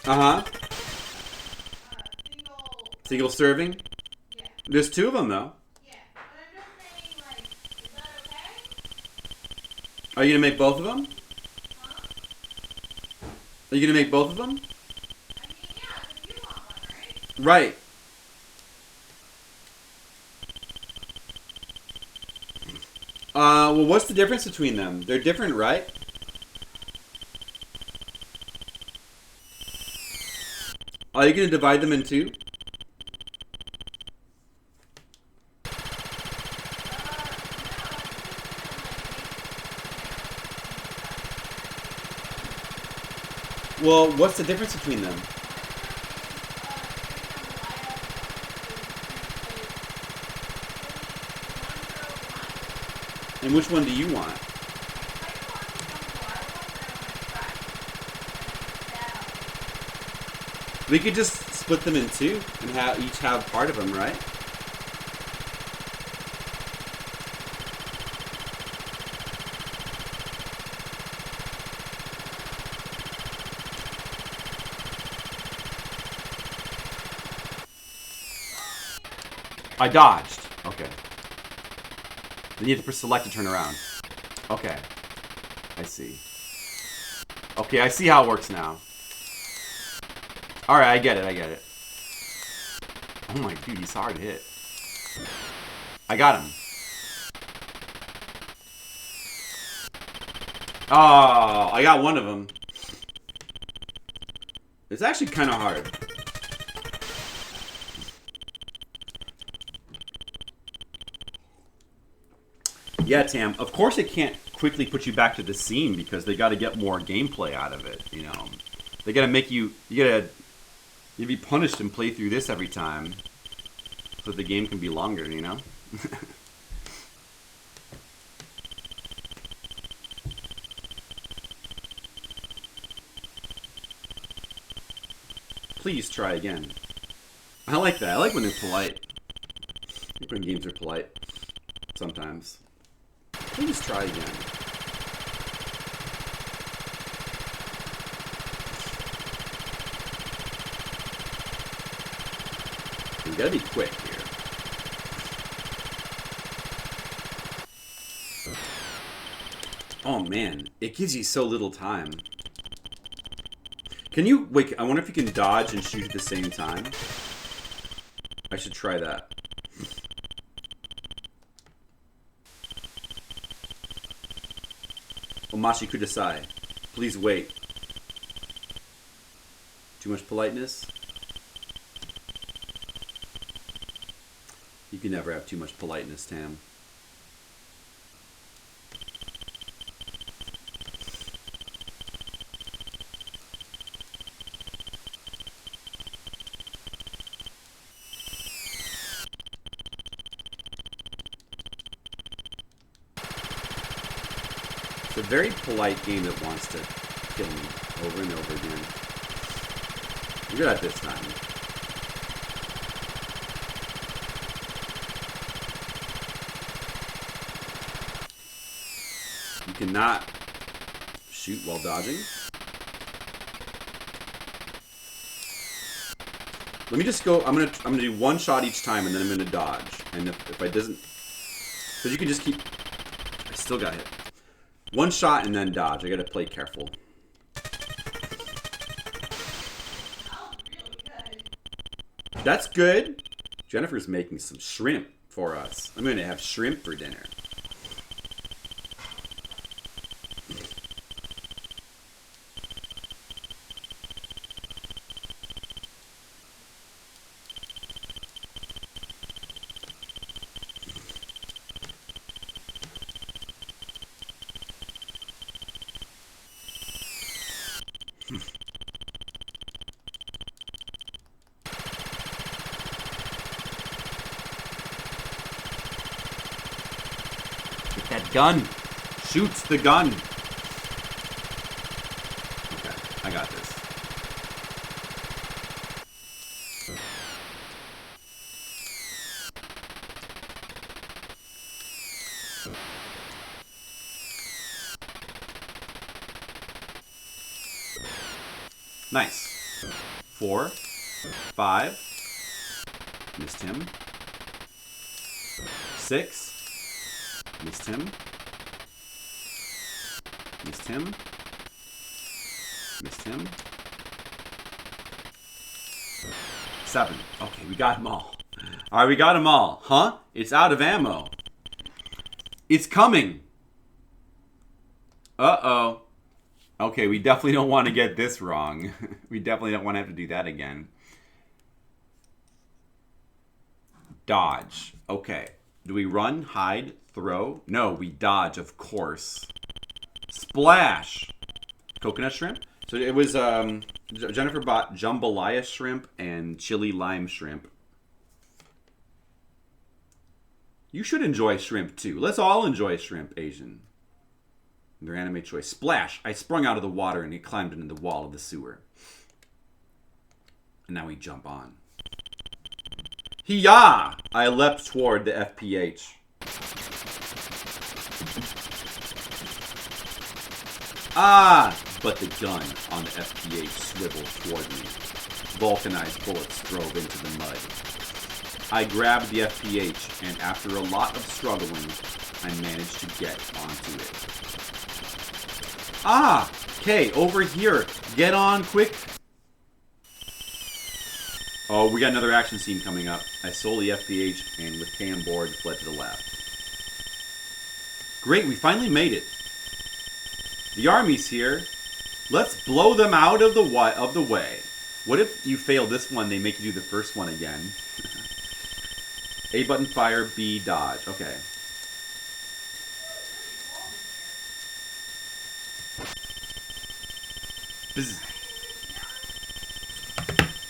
Uh-huh. Single serving? Yeah. There's 2 of them, though. Yeah. But I'm just saying, like, is that okay? Are you going to make both of them? Huh? Are you going to make both of them? I mean, yeah, because you want one, right? Right. Well, what's the difference between them? They're different, right? Are you going to divide them in 2? Well, what's the difference between them? And which one do you want? We could just split them in 2 and each have part of them, right? I dodged. Okay. Then you have to press select to turn around. Okay. I see. Okay, I see how it works now. Alright, I get it, I get it. Oh my dude, he's hard to hit. I got him. Oh, I got one of them. It's actually kind of hard. Yeah, Tam. Of course it can't quickly put you back to the scene because they got to get more gameplay out of it, you know. They got to make you you'd be punished and play through this every time so that the game can be longer, you know. Please try again. I like that. I like when they're polite. I like when games are polite sometimes. Please try again. You gotta be quick here. Oh man, it gives you so little time. Can you, wait, I wonder if you can dodge and shoot at the same time. I should try that. Omashi kudasai. Please wait. Too much politeness? You can never have too much politeness, Tam. It's a very polite game that wants to kill me over and over again. Look at that this time. You cannot shoot while dodging. Let me just go. I'm gonna do one shot each time, and then I'm gonna dodge. And if I doesn't, so you can just keep. I still got hit. One shot and then dodge. I gotta play careful. That's good. Jennifer's making some shrimp for us. I'm going to have shrimp for dinner. That gun shoots the gun. Okay, I got this. Nice. 4, 5. Missed him. 6. Missed him. Missed him. Missed him. 7. Okay, we got them all. Alright, we got them all. Huh? It's out of ammo. It's coming. Uh-oh. Okay, we definitely don't want to get this wrong. We definitely don't want to have to do that again. Dodge. Okay. Do we run, hide, throw? No, we dodge, of course. Splash! Coconut shrimp? So it was, Jennifer bought jambalaya shrimp and chili lime shrimp. You should enjoy shrimp, too. Let's all enjoy shrimp, Asian. Their anime choice. Splash! I sprung out of the water and he climbed into the wall of the sewer. And now we jump on. Hiya! I leapt toward the FPH. Ah! But the gun on the FPH swiveled toward me. Vulcanized bullets drove into the mud. I grabbed the FPH, and after a lot of struggling, I managed to get onto it. Ah! Okay, over here. Get on quick. Oh, we got another action scene coming up. I stole the FPH and with K on board fled to the lab. Great, we finally made it. The army's here. Let's blow them out of the way. What if you fail this one, they make you do the first one again? A button fire, B dodge. Okay. Bzz.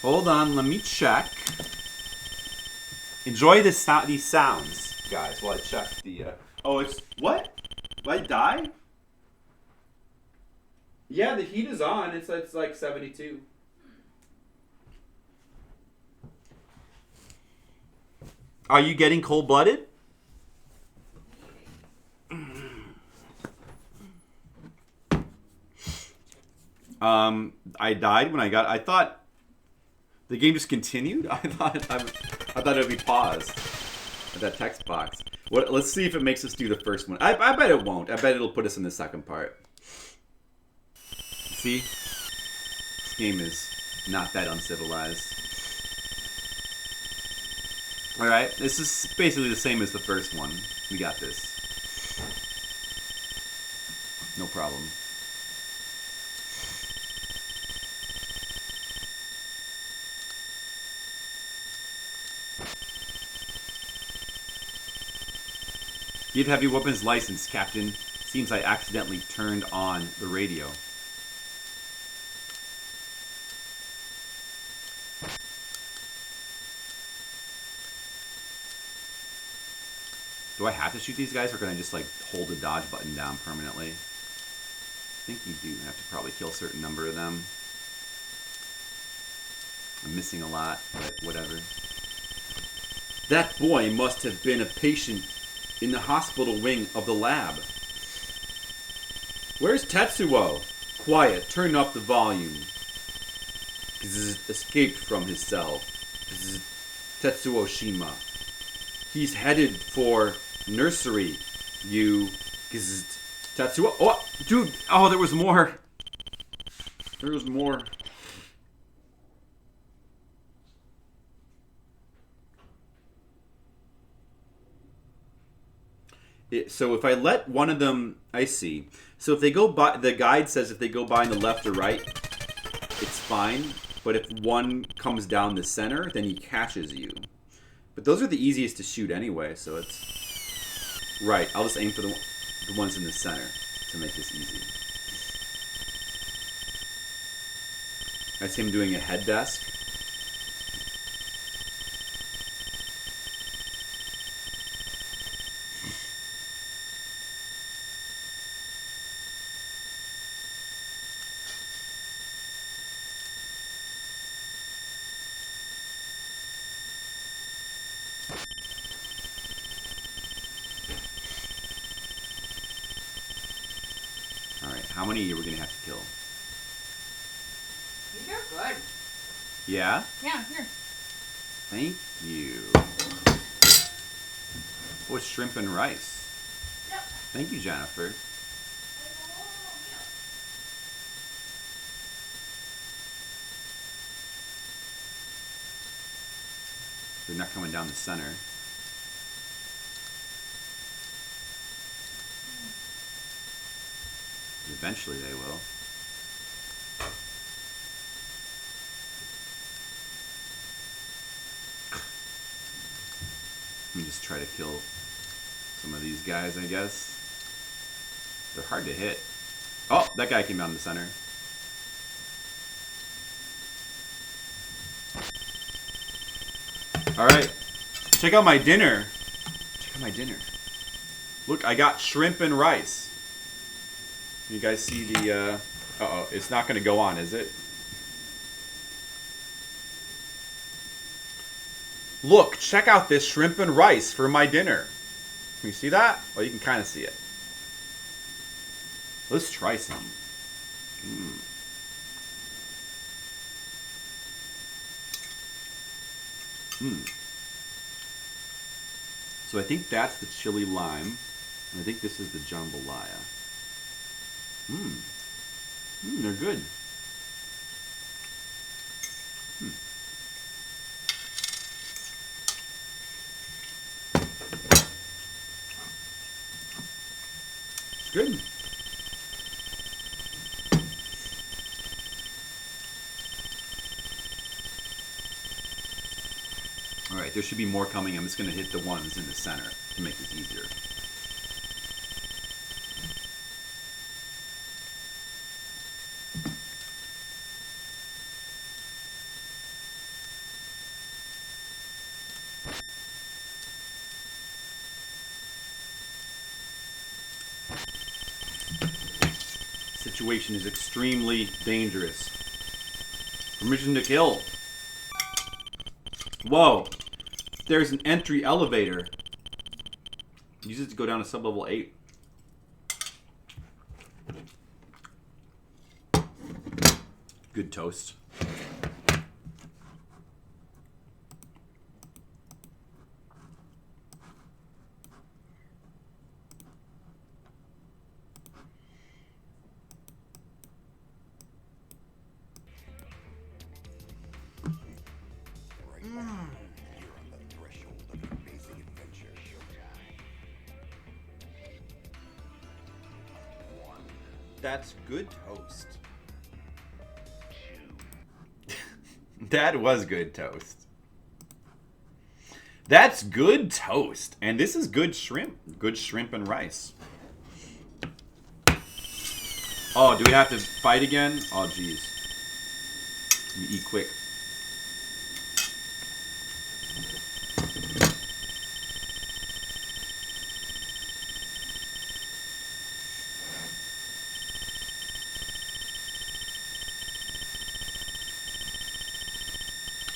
Hold on, let me check. Enjoy these sounds, guys, while I check the... Oh, it's... What? Did I die? Yeah, the heat is on. It's like 72. Are you getting cold-blooded? I died when I thought the game just continued. I thought it would be paused at that text box. Let's see if it makes us do the first one. I bet it won't. I bet it'll put us in the second part. See? This game is not that uncivilized. Alright, this is basically the same as the first one. We got this. No problem. Give heavy weapons license, Captain. Seems I accidentally turned on the radio. Do I have to shoot these guys, or can I just, like, hold the dodge button down permanently? I think you do have to probably kill a certain number of them. I'm missing a lot, but whatever. That boy must have been a patient in the hospital wing of the lab. Where's Tetsuo? Quiet, turn up the volume. Escaped from his cell. Tetsuo Shima. He's headed for nursery. Tetsuo. Oh, dude. Oh, there was more. There was more. So if I let one of them, I see. So if they go by, the guide says if they go by on the left or right, it's fine. But if one comes down the center, then he catches you. But those are the easiest to shoot anyway, so it's... Right, I'll just aim for the ones in the center to make this easy. I see him doing a head desk. Alright, how many are we going to have to kill? These are good. Yeah? Yeah, here. Thank you. Oh, it's shrimp and rice. Yep. Thank you, Jennifer. They're not coming down the center. Eventually they will. Let me just try to kill some of these guys, I guess. They're hard to hit. Oh, that guy came down the center. Alright. Check out my dinner. Check out my dinner. Look, I got shrimp and rice. You guys see the, uh-oh, it's not going to go on, is it? Look, check out this shrimp and rice for my dinner. Can you see that? Well, you can kind of see it. Let's try some. So I think that's the chili lime. And I think this is the jambalaya. They're good. It's good. Alright, there should be more coming. I'm just going to hit the ones in the center to make this easier. Situation is extremely dangerous. Permission to kill. Whoa. There's an entry elevator. Use it to go down to sub-level 8. Good toast. That's good toast. That was good toast. That's good toast. And this is good shrimp. Good shrimp and rice. Oh, do we have to fight again? Oh, jeez. Let me eat quick.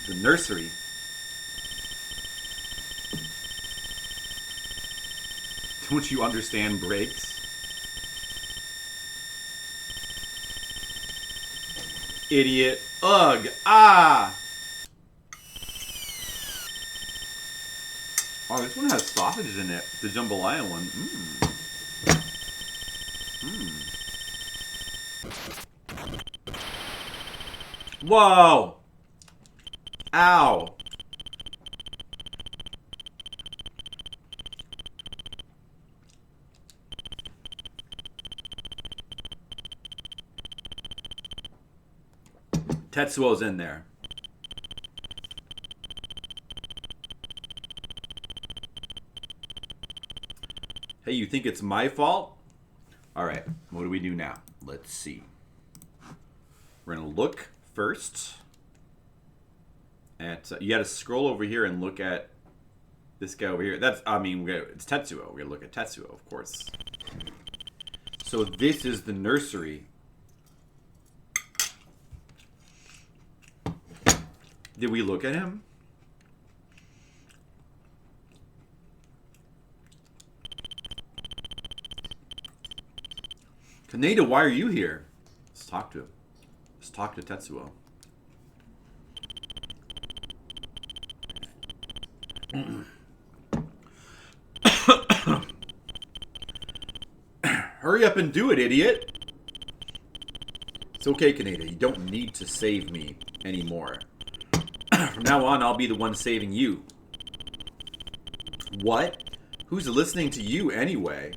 The nursery. Don't you understand breaks? Idiot. Ugh. Ah. Oh, this one has sausages in it. The jambalaya one. Whoa. Ow. Tetsuo's in there. Hey, you think it's my fault? All right, what do we do now? Let's see. We're gonna look first at. You gotta scroll over here and look at this guy over here. It's Tetsuo. We're gonna look at Tetsuo, of course. So this is the nursery. Did we look at him? Kaneda, why are you here? Let's talk to him. Let's talk to Tetsuo. Hurry up and do it, idiot! It's okay, Kaneda. You don't need to save me anymore. From now on, I'll be the one saving you. What? Who's listening to you anyway?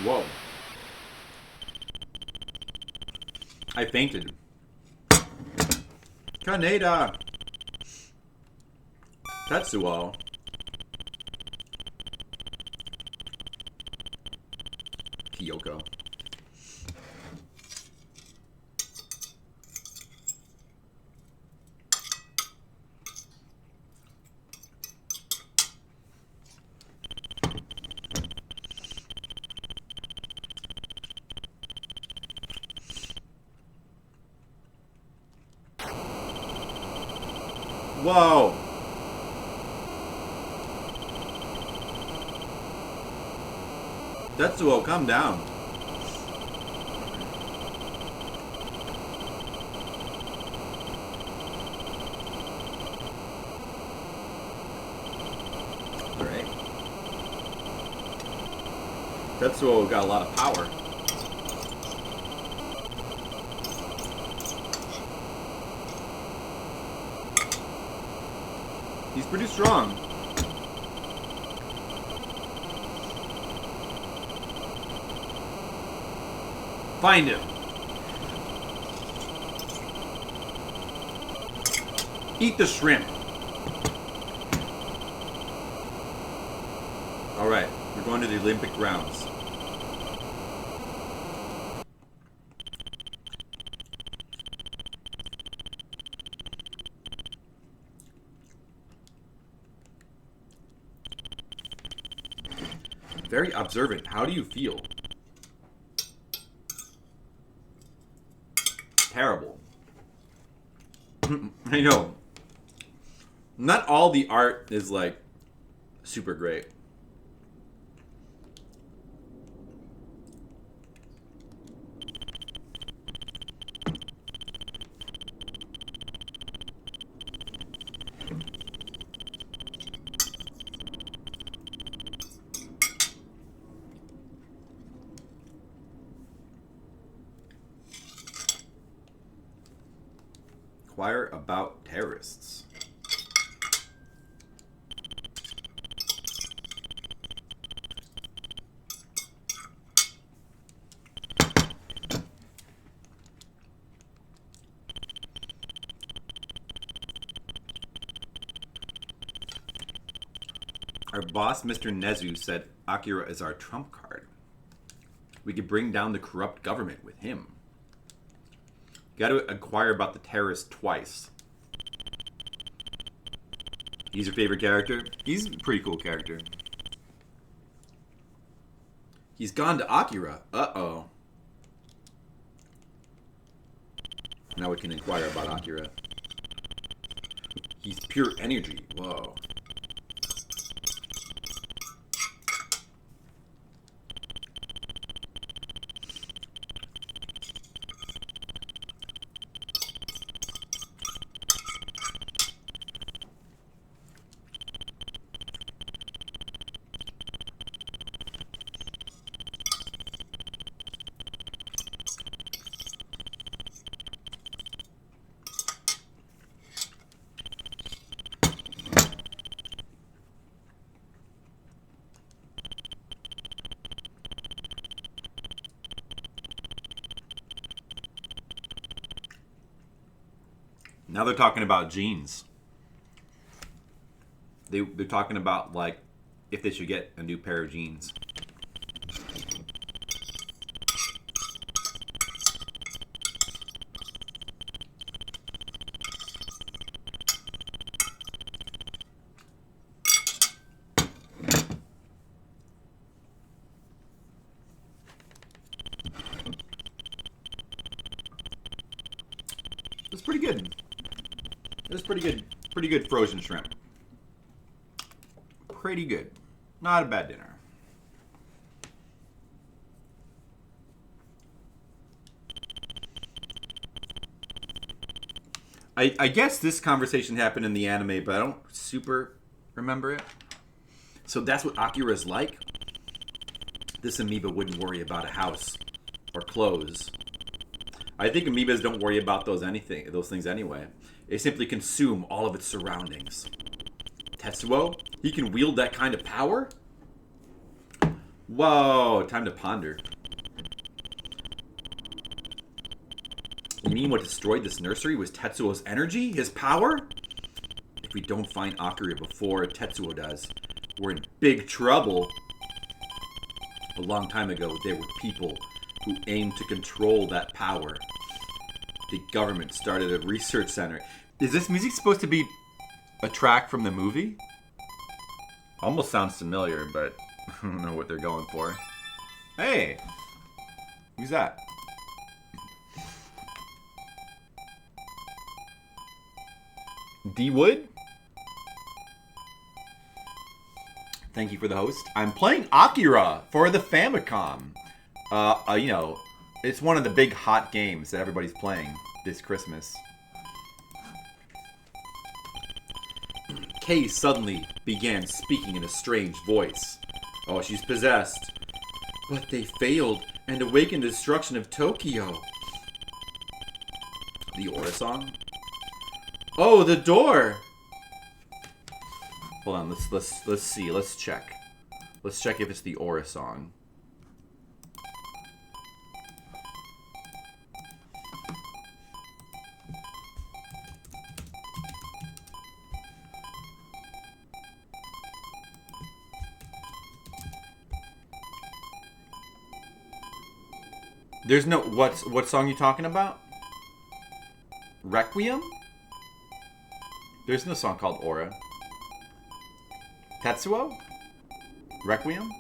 Whoa. I fainted. Kaneda! Tetsuo. Kyoko. Whoa! Tetsuo, calm down. Alright. Tetsuo got a lot of power. He's pretty strong. Find him. Eat the shrimp. Alright, we're going to the Olympic grounds. Very observant. How do you feel? Terrible. I know. Not all the art is like super great. Inquire about terrorists. Our boss, Mr. Nezu, said Akira is our trump card. We could bring down the corrupt government with him. Got to inquire about the terrorist twice. He's your favorite character? He's a pretty cool character. He's gone to Akira. Uh-oh. Now we can inquire about Akira. He's pure energy. Whoa. Now they're talking about jeans. They're talking about, like, if they should get a new pair of jeans. It's pretty good. It's pretty good. Pretty good frozen shrimp. Pretty good. Not a bad dinner. I guess this conversation happened in the anime, but I don't super remember it. So that's what Akira is like? This amoeba wouldn't worry about a house or clothes. I think amoebas don't worry about those things anyway. They simply consume all of its surroundings. Tetsuo? He can wield that kind of power? Whoa, time to ponder. You mean what destroyed this nursery was Tetsuo's energy? His power? If we don't find Akira before Tetsuo does, we're in big trouble. A long time ago, there were people who aimed to control that power. The government started a research center. Is this music supposed to be a track from the movie? Almost sounds familiar, but I don't know what they're going for. Hey! Who's that? D Wood? Thank you for the host. I'm playing Akira for the Famicom. You know, it's one of the big hot games that everybody's playing this Christmas. Kay suddenly began speaking in a strange voice. Oh, she's possessed. But they failed and awakened the destruction of Tokyo. The Aura song? Oh, the door! Hold on, let's see, let's check. Let's check if it's the Aura song. There's no what song you talking about? Requiem? There's no song called Aura. Tetsuo? Requiem?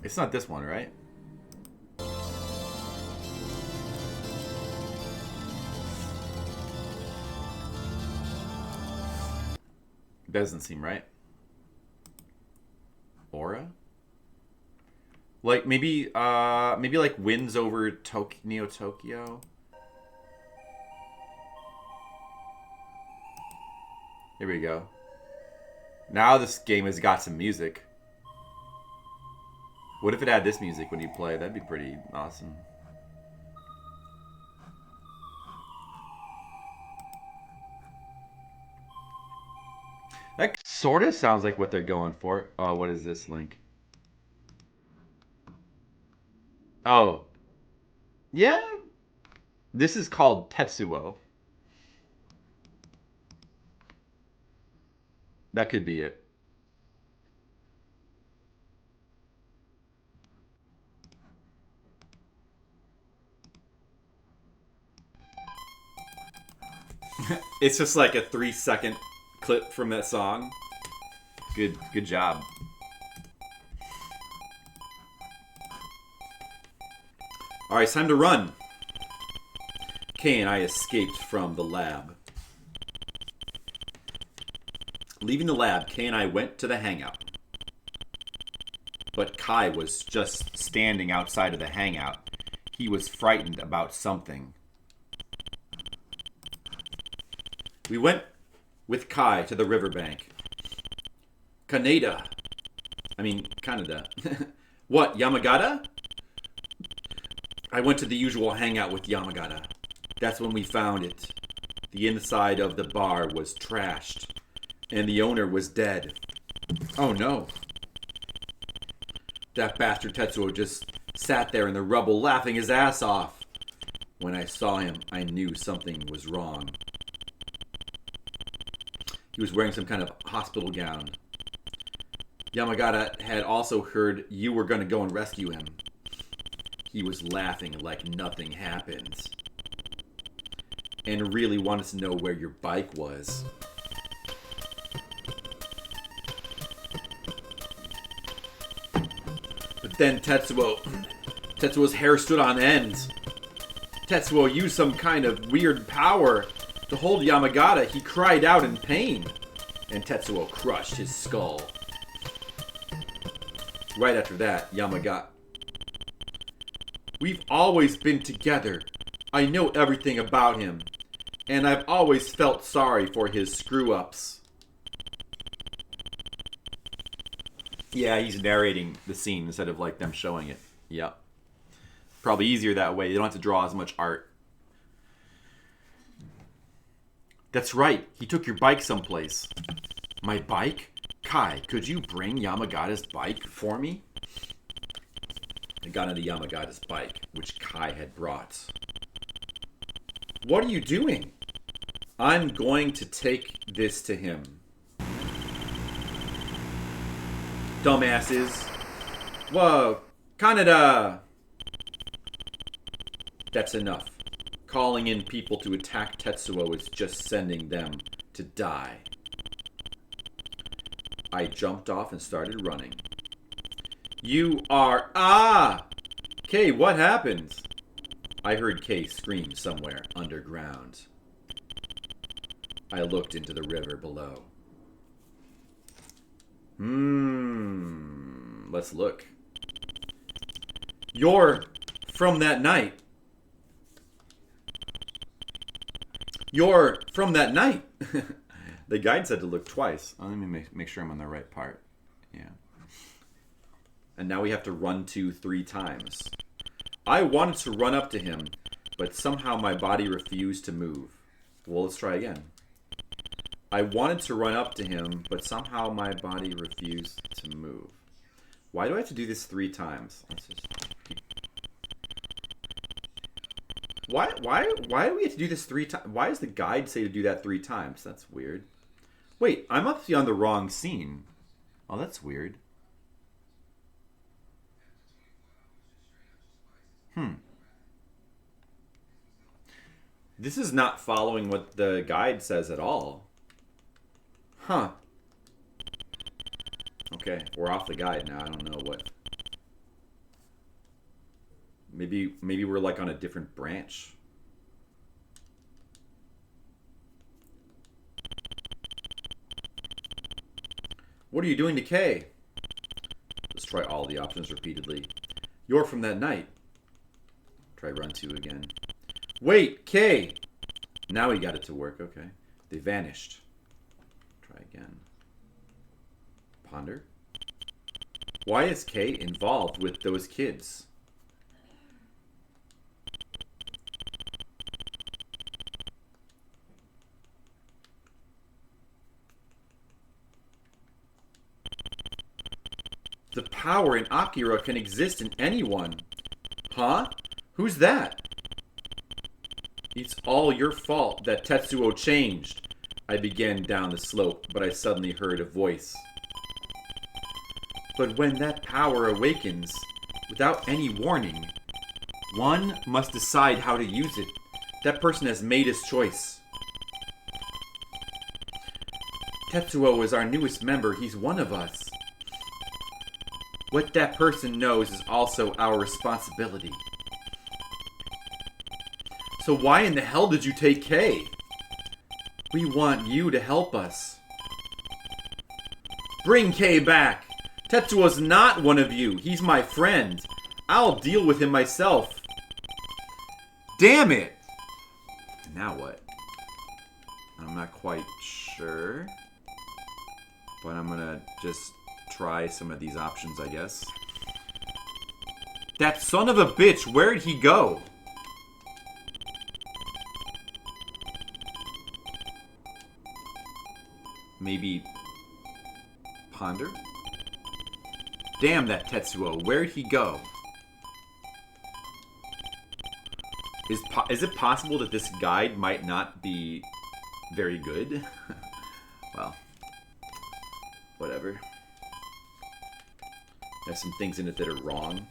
It's not this one, right? Doesn't seem right. Aura? Like maybe like Winds Over Neo Tokyo. Here we go. Now this game has got some music. What if it had this music when you play? That'd be pretty awesome. That sort of sounds like what they're going for. Oh, what is this link? Oh. Yeah. This is called Tetsuo. That could be it. It's just like a 3-second clip from that song. Good job. Alright, it's time to run. Kay and I escaped from the lab. Leaving the lab, Kay and I went to the hangout. But Kai was just standing outside of the hangout. He was frightened about something. We went with Kai to the riverbank. Canada. What, Yamagata? I went to the usual hangout with Yamagata. That's when we found it. The inside of the bar was trashed, and the owner was dead. Oh no. That bastard Tetsuo just sat there in the rubble laughing his ass off. When I saw him, I knew something was wrong. He was wearing some kind of hospital gown. Yamagata had also heard you were going to go and rescue him. He was laughing like nothing happened. And really wanted to know where your bike was. But then Tetsuo's hair stood on end. Tetsuo used some kind of weird power to hold Yamagata. He cried out in pain. And Tetsuo crushed his skull. Right after that, Yamagata. We've always been together. I know everything about him. And I've always felt sorry for his screw-ups. Yeah, he's narrating the scene instead of like them showing it. Yep. Probably easier that way. You don't have to draw as much art. That's right. He took your bike someplace. My bike? Kai, could you bring Yamagata's bike for me? I got into Yamagata's bike, which Kai had brought. What are you doing? I'm going to take this to him. Dumbasses. Whoa, Kaneda! That's enough. Calling in people to attack Tetsuo is just sending them to die. I jumped off and started running. You are... Ah! Kay, what happened? I heard Kay scream somewhere underground. I looked into the river below. Let's look. You're from that night. You're from that night. The guide said to look twice. Let me make sure I'm on the right part. Yeah. And now we have to run 2-3 times. I wanted to run up to him, but somehow my body refused to move. Well, let's try again. I wanted to run up to him, but somehow my body refused to move. Why do I have to do this 3 times? Let's just keep... Why do we have to do this 3 times? Why does the guide say to do that 3 times? That's weird. Wait, I must be on the wrong scene. Oh, that's weird. This is not following what the guide says at all. Huh. Okay, we're off the guide now. I don't know what. Maybe we're like on a different branch. What are you doing to Kay? Let's try all the options repeatedly. You're from that night. Try run 2 again. Wait, Kay! Now we got it to work. Okay. They vanished. Try again. Ponder. Why is Kay involved with those kids? The power in Akira can exist in anyone. Huh? Who's that? It's all your fault that Tetsuo changed. I began down the slope, but I suddenly heard a voice. But when that power awakens, without any warning, one must decide how to use it. That person has made his choice. Tetsuo is our newest member. He's one of us. What that person knows is also our responsibility. So why in the hell did you take Kay? We want you to help us. Bring Kay back! Tetsuo's not one of you. He's my friend. I'll deal with him myself. Damn it! Now what? I'm not quite sure. But I'm gonna just try some of these options, I guess. That son of a bitch, where'd he go? Maybe Ponder. Damn that Tetsuo. Where'd he go? Is it possible that this guide might not be very good? Well, whatever. There's some things in it that are wrong.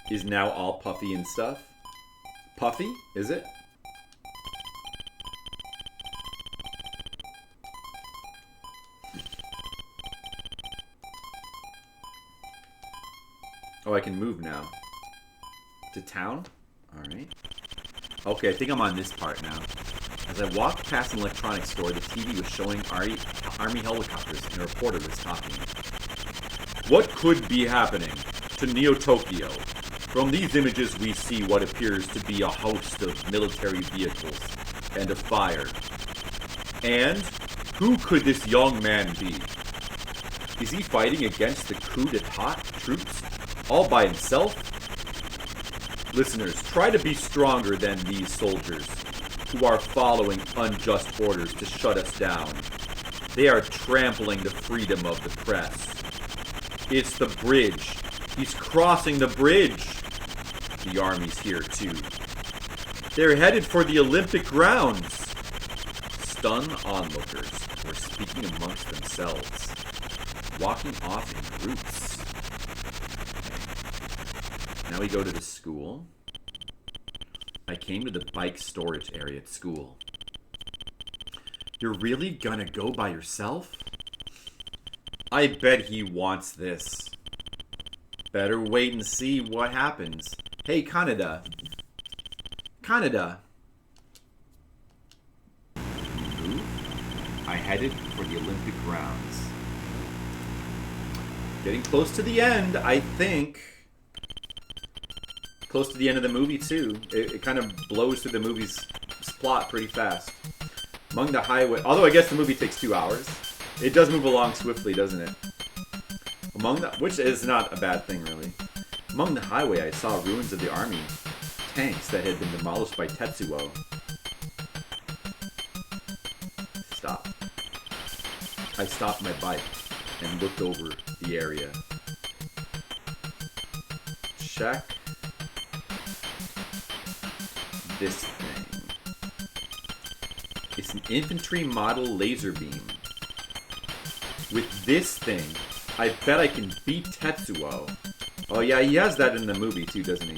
Is now all puffy and stuff. Puffy? Is it? Oh, I can move now. To town? Alright. Okay, I think I'm on this part now. As I walked past an electronics store, the TV was showing Army helicopters, and a reporter was talking. What could be happening to Neo Tokyo? From these images we see what appears to be a host of military vehicles and a fire. And who could this young man be? Is he fighting against the coup d'etat troops all by himself? Listeners, try to be stronger than these soldiers who are following unjust orders to shut us down. They are trampling the freedom of the press. It's the bridge. He's crossing the bridge. The army's here, too. They're headed for the Olympic grounds. Stunned onlookers were speaking amongst themselves, walking off in groups. Okay. Now we go to the school. I came to the bike storage area at school. You're really gonna go by yourself? I bet he wants this. Better wait and see what happens. Hey, Kaneda. Kaneda. Move. I headed for the Olympic grounds. Getting close to the end, I think. Close to the end of the movie, too. It kind of blows through the movie's plot pretty fast. Among the highway... Although I guess the movie takes 2 hours. It does move along swiftly, doesn't it? Which is not a bad thing, really. Among the highway, I saw ruins of the army tanks that had been demolished by Tetsuo. Stop. I stopped my bike and looked over the area. Check this thing. It's an infantry model laser beam. With this thing, I bet I can beat Tetsuo. Oh yeah, he has that in the movie too, doesn't he?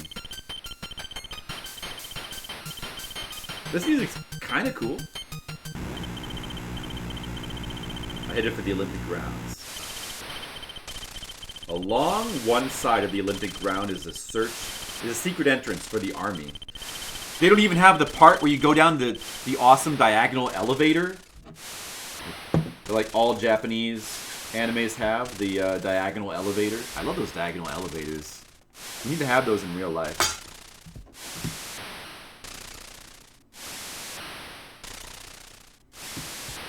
This music's kind of cool. I headed for the Olympic grounds. Along one side of the Olympic ground is a secret entrance for the army. They don't even have the part where you go down the awesome diagonal elevator. Like all Japanese animes have, the diagonal elevator. I love those diagonal elevators. You need to have those in real life.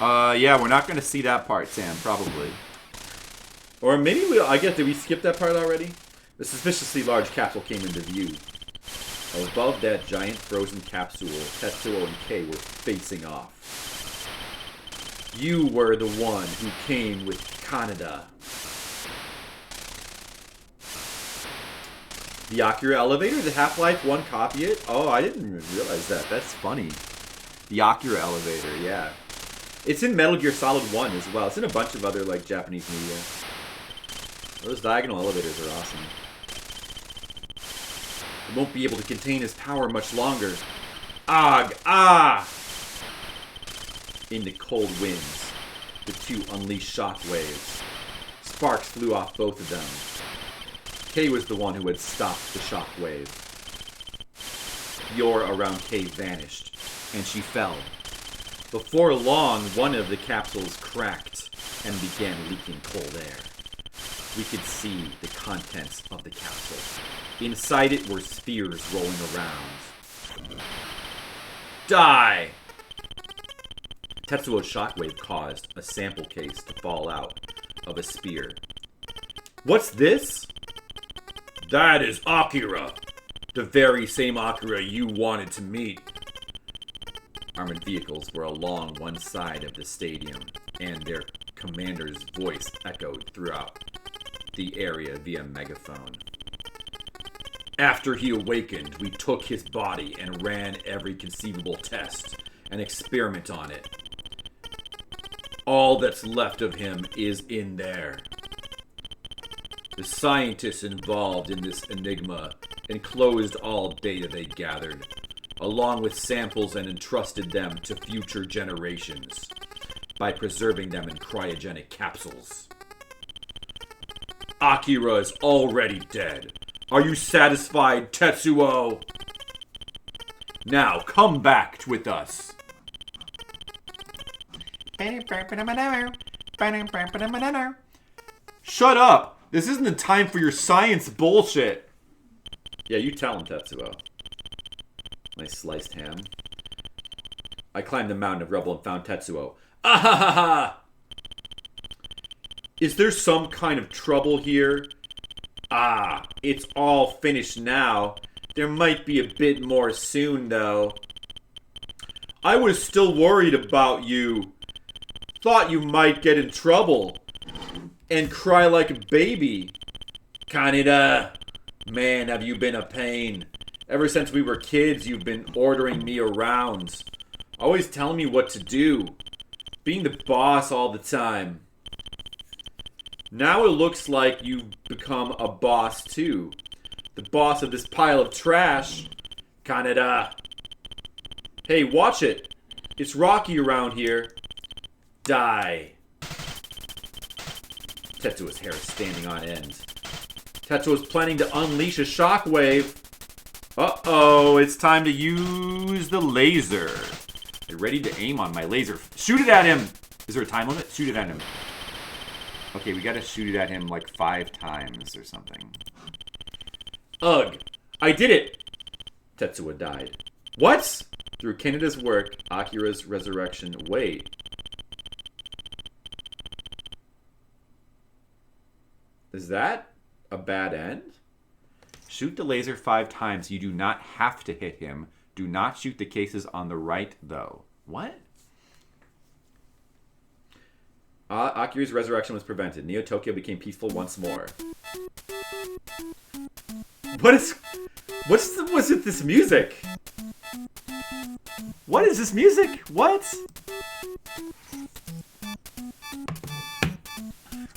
Yeah, we're not going to see that part, Sam, probably. Or maybe I guess, did we skip that part already? The suspiciously large capsule came into view. Above that giant frozen capsule, Tetsuo and Kei were facing off. You were the one who came with Kaneda. The Akira elevator? The Half-Life 1 copy it? Oh, I didn't even realize that. That's funny. The Akira elevator, yeah. It's in Metal Gear Solid 1 as well. It's in a bunch of other, like, Japanese media. Those diagonal elevators are awesome. It won't be able to contain his power much longer. Ugh! Ah! In the cold winds, the two unleashed shockwaves. Sparks flew off both of them. Kei was the one who had stopped the shockwave. The aura around Kei vanished, and she fell. Before long, one of the capsules cracked and began leaking cold air. We could see the contents of the capsule. Inside it were spheres rolling around. Die! Tetsuo's shockwave caused a sample case to fall out of a spear. What's this? That is Akira. The very same Akira you wanted to meet. Armored vehicles were along one side of the stadium, and their commander's voice echoed throughout the area via megaphone. After he awakened, we took his body and ran every conceivable test and experiment on it. All that's left of him is in there. The scientists involved in this enigma enclosed all data they gathered, along with samples, and entrusted them to future generations by preserving them in cryogenic capsules. Akira is already dead. Are you satisfied, Tetsuo? Now come back with us. Shut up! This isn't the time for your science bullshit. Yeah, you tell him, Tetsuo. My sliced ham. I climbed the mountain of rubble and found Tetsuo. Ah ha ha ha! Is there some kind of trouble here? Ah, it's all finished now. There might be a bit more soon, though. I was still worried about you. Thought you might get in trouble. And cry like a baby. Kaneda, man, have you been a pain. Ever since we were kids, you've been ordering me around. Always telling me what to do. Being the boss all the time. Now it looks like you've become a boss too. The boss of this pile of trash. Kaneda. Hey, watch it. It's rocky around here. Die. Tetsuo's hair is standing on end. Tetsuo's planning to unleash a shockwave. Uh-oh, it's time to use the laser. Get ready to aim on my laser. Shoot it at him! Is there a time limit? Shoot it at him. Okay, we gotta shoot it at him like 5 times or something. Ugh! I did it! Tetsuo died. What? Through Kaneda's work, Akira's resurrection. Wait. Is that a bad end? Shoot the laser 5 times. You do not have to hit him. Do not shoot the cases on the right, though. What? Akira's resurrection was prevented. Neo Tokyo became peaceful once more. What's with this music? What is this music? What?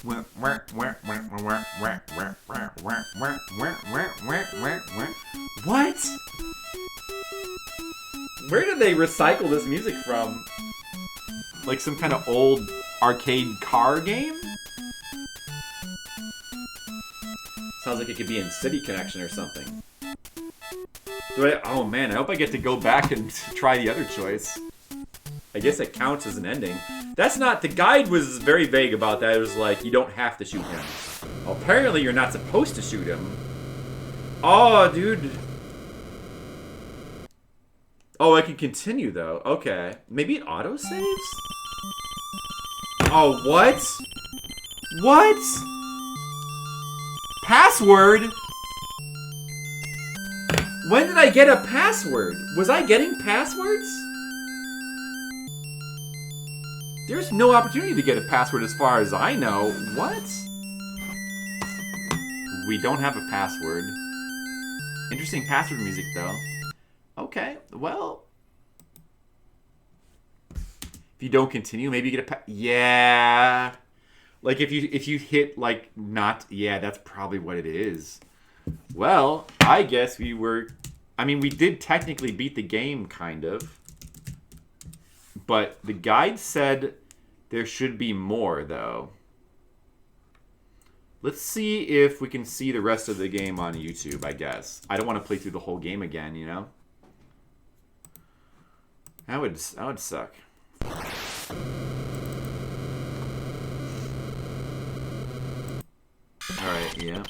What? Where did they recycle this music from? Like some kind of old arcade car game? Sounds like it could be in City Connection or something. Oh man, I hope I get to go back and try the other choice. I guess it counts as an ending. That's not... The guide was very vague about that. It was like, you don't have to shoot him. Well, apparently you're not supposed to shoot him. Oh, dude. Oh, I can continue, though. Okay. Maybe it auto-saves? Oh, what? What? Password? When did I get a password? Was I getting passwords? There's no opportunity to get a password as far as I know. What? We don't have a password. Interesting password music, though. Okay, well... If you don't continue, maybe you get a yeah. Like, if you hit, like, not... Yeah, that's probably what it is. Well, I guess we were... I mean, we did technically beat the game, kind of. But the guide said there should be more, though. Let's see if we can see the rest of the game on YouTube, I guess. I don't want to play through the whole game again, you know? That would suck. Alright, yeah.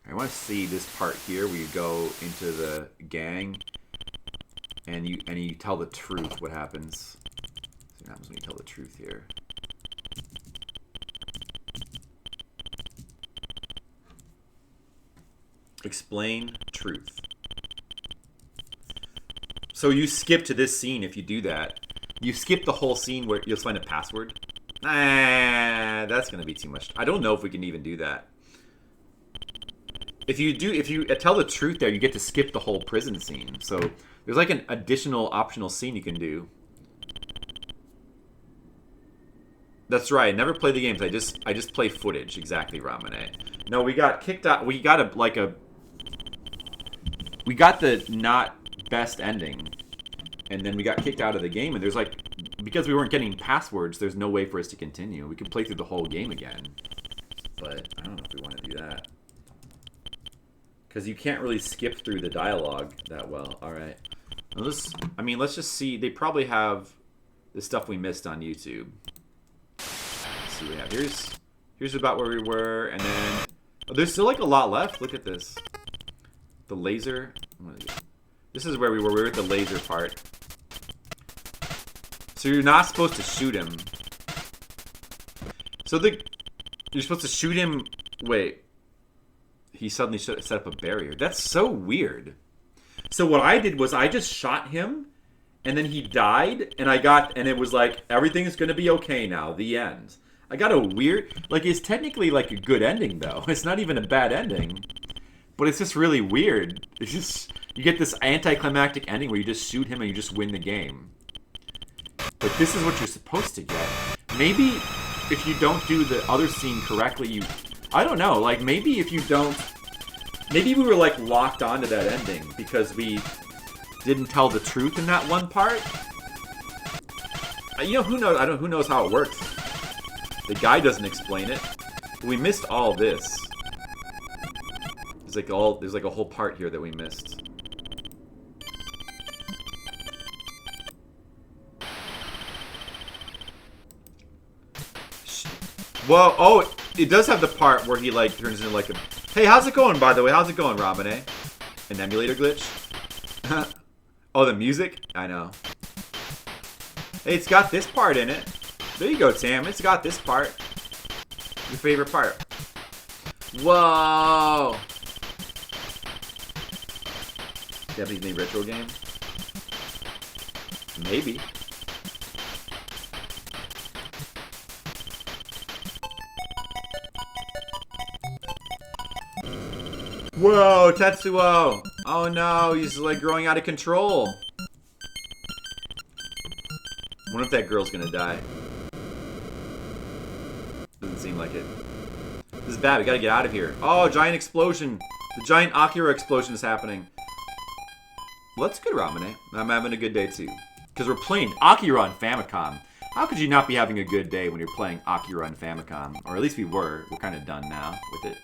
I want want to see this part here where you go into the gang and you tell the truth. What happens? What happens when you tell the truth here? Explain truth. So you skip to this scene if you do that. You skip the whole scene where you'll find a password. That's gonna be too much. I don't know if we can even do that. If you tell the truth there, you get to skip the whole prison scene. So there's like an additional optional scene you can do. That's right. I never play the games. I just play footage. Exactly, Ramane. No, we got kicked out. We got we got the not best ending, and then we got kicked out of the game. And there's like, because we weren't getting passwords, there's no way for us to continue. We could play through the whole game again, but I don't know if we want to do that. Because you can't really skip through the dialogue that well. All right. Let's just see. They probably have the stuff we missed on YouTube. Let's see what we have. Here's about where we were, and then there's still like a lot left. Look at this. The laser. This is where we were. We were at the laser part. So you're not supposed to shoot him. So you're supposed to shoot him. Wait. He suddenly set up a barrier. That's so weird. So what I did was I just shot him, and then he died, and it was like, everything's gonna be okay now, the end. I got a weird, like, it's technically like a good ending though. It's not even a bad ending, but it's just really weird. It's just, you get this anticlimactic ending where you just shoot him and you just win the game. But this is what you're supposed to get. Maybe if you don't do the other scene correctly, I don't know, like, maybe if you don't... Maybe we were, like, locked onto that ending because we didn't tell the truth in that one part. You know, who knows? Who knows how it works? The guy doesn't explain it. We missed all this. There's like a whole part here that we missed. Whoa, oh, it does have the part where he, like, turns into, like, a... Hey, how's it going, by the way? How's it going, Robin, An emulator glitch? Oh, the music? I know. Hey, it's got this part in it. There you go, Tam. It's got this part. Your favorite part. Whoa! Japanese made retro game? Maybe. Whoa, Tetsuo! Oh no, he's like growing out of control. I wonder if that girl's gonna die. Doesn't seem like it. This is bad, we gotta get out of here. Oh, giant explosion! The giant Akira explosion is happening. Well, that's good, Ramane. I'm having a good day too. Because we're playing Akira on Famicom. How could you not be having a good day when you're playing Akira on Famicom? Or at least we were. We're kind of done now with it.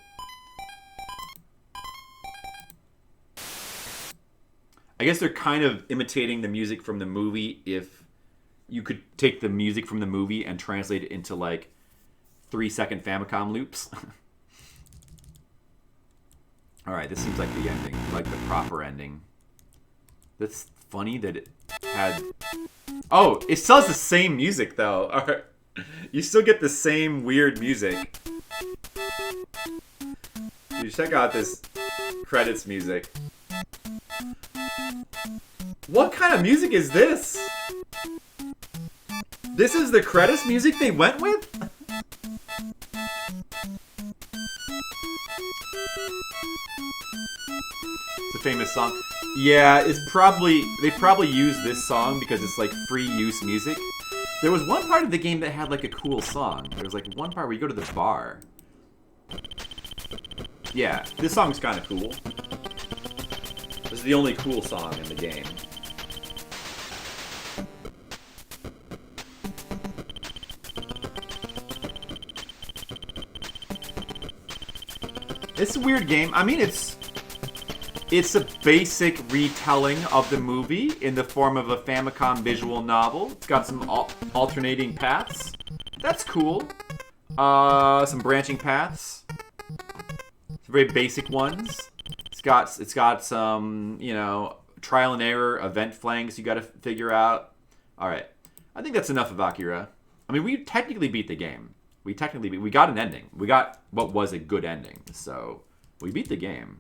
I guess they're kind of imitating the music from the movie if you could take the music from the movie and translate it into like 3-second Famicom loops. Alright, this seems like the ending, like the proper ending. That's funny that it had... Oh, it still has the same music though. Alright. You still get the same weird music. You check out this credits music. What kind of music is this? This is the credits music they went with? It's a famous song. Yeah, they probably use this song because it's like free use music. There was one part of the game that had like a cool song. There was like one part where you go to the bar. Yeah, this song's kind of cool. This is the only cool song in the game. It's a weird game. I mean, it's a basic retelling of the movie in the form of a Famicom visual novel. It's got some alternating paths. That's cool. Some branching paths. very basic ones. It's got some, you know, trial and error event flanks you got to figure out. All right, I think that's enough of Akira. I mean, we technically beat the game. We got an ending. We got what was a good ending. So we beat the game.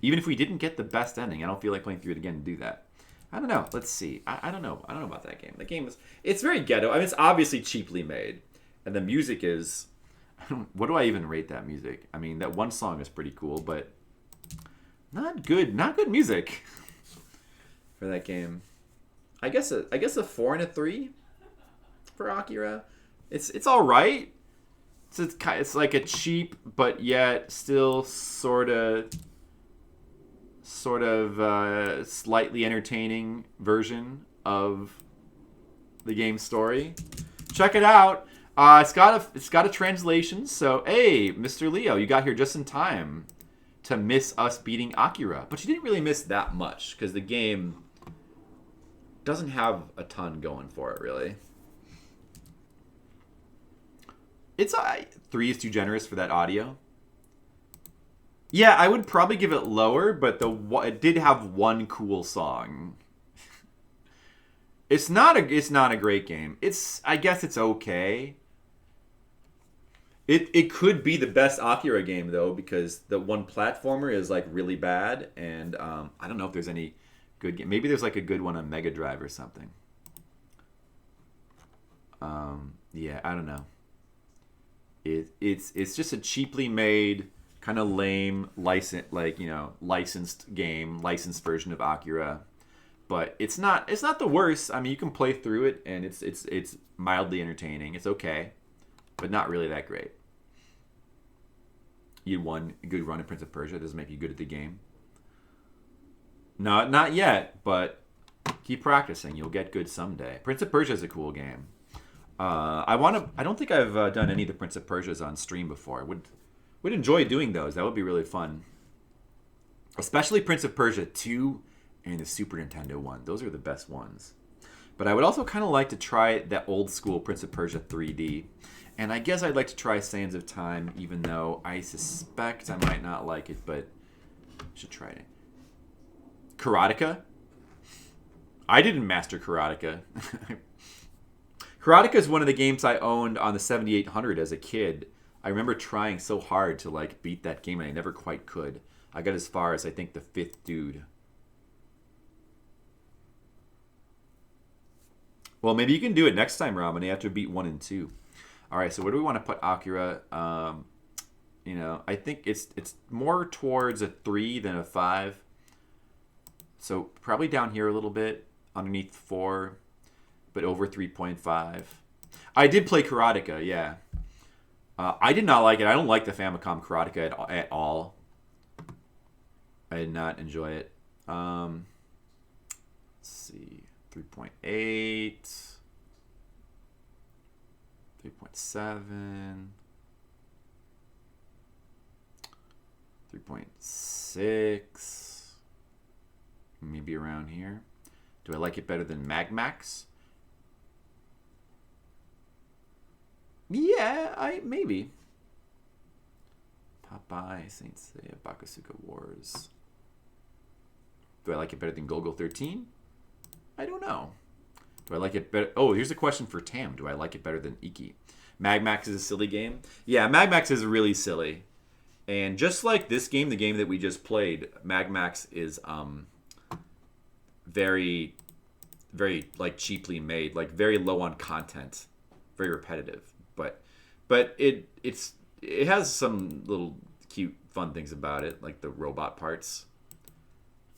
Even if we didn't get the best ending, I don't feel like playing through it again to do that. I don't know. Let's see. I don't know. I don't know about that game. The game it's very ghetto. I mean, it's obviously cheaply made, and the music is. What do I even rate that music? I mean, that one song is pretty cool, but not good. Not good music for that game. I guess a 4 and a 3 for Akira. It's all right. It's like a cheap but yet still sort of slightly entertaining version of the game's story. Check it out. It's got a translation. So hey, Mr. Leo, you got here just in time to miss us beating Akira, but you didn't really miss that much because the game doesn't have a ton going for it, really. It's 3 is too generous for that audio. Yeah, I would probably give it lower, but it did have one cool song. It's not a great game. I guess it's okay. It could be the best Akira game though, because the one platformer is like really bad, and I don't know if there's any good game. Maybe there's like a good one on Mega Drive or something. Yeah, I don't know. It's just a cheaply made, kind of lame licensed game, licensed version of Akira, but it's not the worst. I mean, you can play through it and it's mildly entertaining. It's okay, but not really that great. You had one good run in Prince of Persia. Doesn't make you good at the game. No, not yet, but keep practicing. You'll get good someday. Prince of Persia is a cool game. I don't think I've done any of the Prince of Persias on stream before. I would enjoy doing those. That would be really fun. Especially Prince of Persia 2 and the Super Nintendo one. Those are the best ones. But I would also kind of like to try that old school Prince of Persia 3D. And I guess I'd like to try Sands of Time, even though I suspect I might not like it, but I should try it. Karateka? I didn't master Karateka. Karateka is one of the games I owned on the 7800 as a kid. I remember trying so hard to like beat that game, and I never quite could. I got as far as I think the 5th dude. Well, maybe you can do it next time, Ramon, after beat 1 and 2. All right, so where do we want to put Akira? I think it's more towards a 3 than a 5. So probably down here a little bit, underneath 4, but over 3.5. I did play Karateka, yeah. I did not like it. I don't like the Famicom Karateka at all. I did not enjoy it. Let's see. 3.8. 3.7. 3.6. Maybe around here. Do I like it better than Magmax? Yeah, maybe. Popeye, Saint Seiya, Bakasuka Wars. Do I like it better than Golgo 13? I don't know. Do I like it better? Oh, here's a question for Tam. Do I like it better than Iki? Magmax is a silly game. Yeah, Magmax is really silly. And just like this game, the game that we just played, Magmax is very, very like cheaply made, like very low on content, very repetitive. But it has some little cute fun things about it, like the robot parts.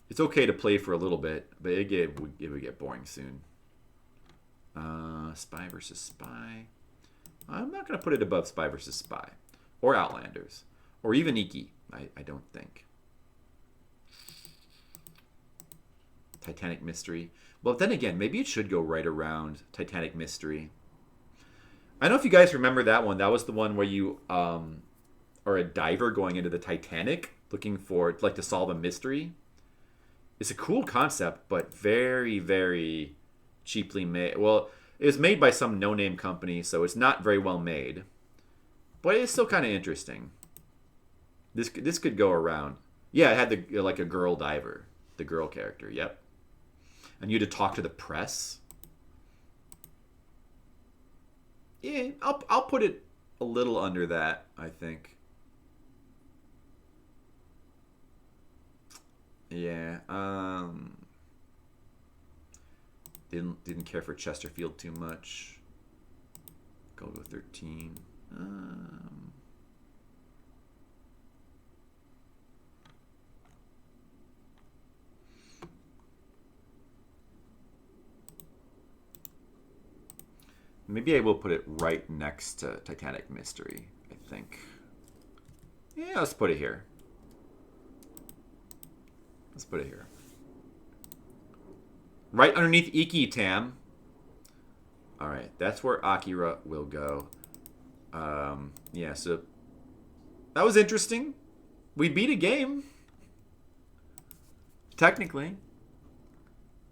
It's okay to play for a little bit, but it would get boring soon. Spy versus Spy. I'm not going to put it above Spy versus Spy. Or Outlanders. Or even Iki, I don't think. Titanic Mystery. Well, then again, maybe it should go right around Titanic Mystery. I don't know if you guys remember that one. That was the one where you are a diver going into the Titanic looking for, like, to solve a mystery. It's a cool concept, but very, very cheaply made. Well, it was made by some no-name company, so it's not very well made. But it's still kind of interesting. This could go around. Yeah, it had the like a girl diver, the girl character. Yep. And you had to talk to the press. Yeah, I'll put it a little under that, I think. Yeah. Didn't care for Chesterfield too much. Go 13. Maybe I will put it right next to Titanic Mystery, I think. Yeah, let's put it here. Let's put it here. Right underneath Iki, Tam. Alright, that's where Akira will go. Yeah, so that was interesting. We beat a game. Technically.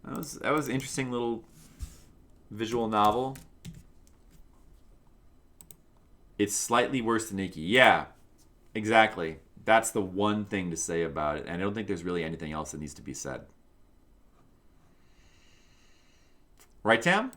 That was an interesting little visual novel. It's slightly worse than Iki. Yeah, exactly. That's the one thing to say about it. And I don't think there's really anything else that needs to be said. Right, Tam?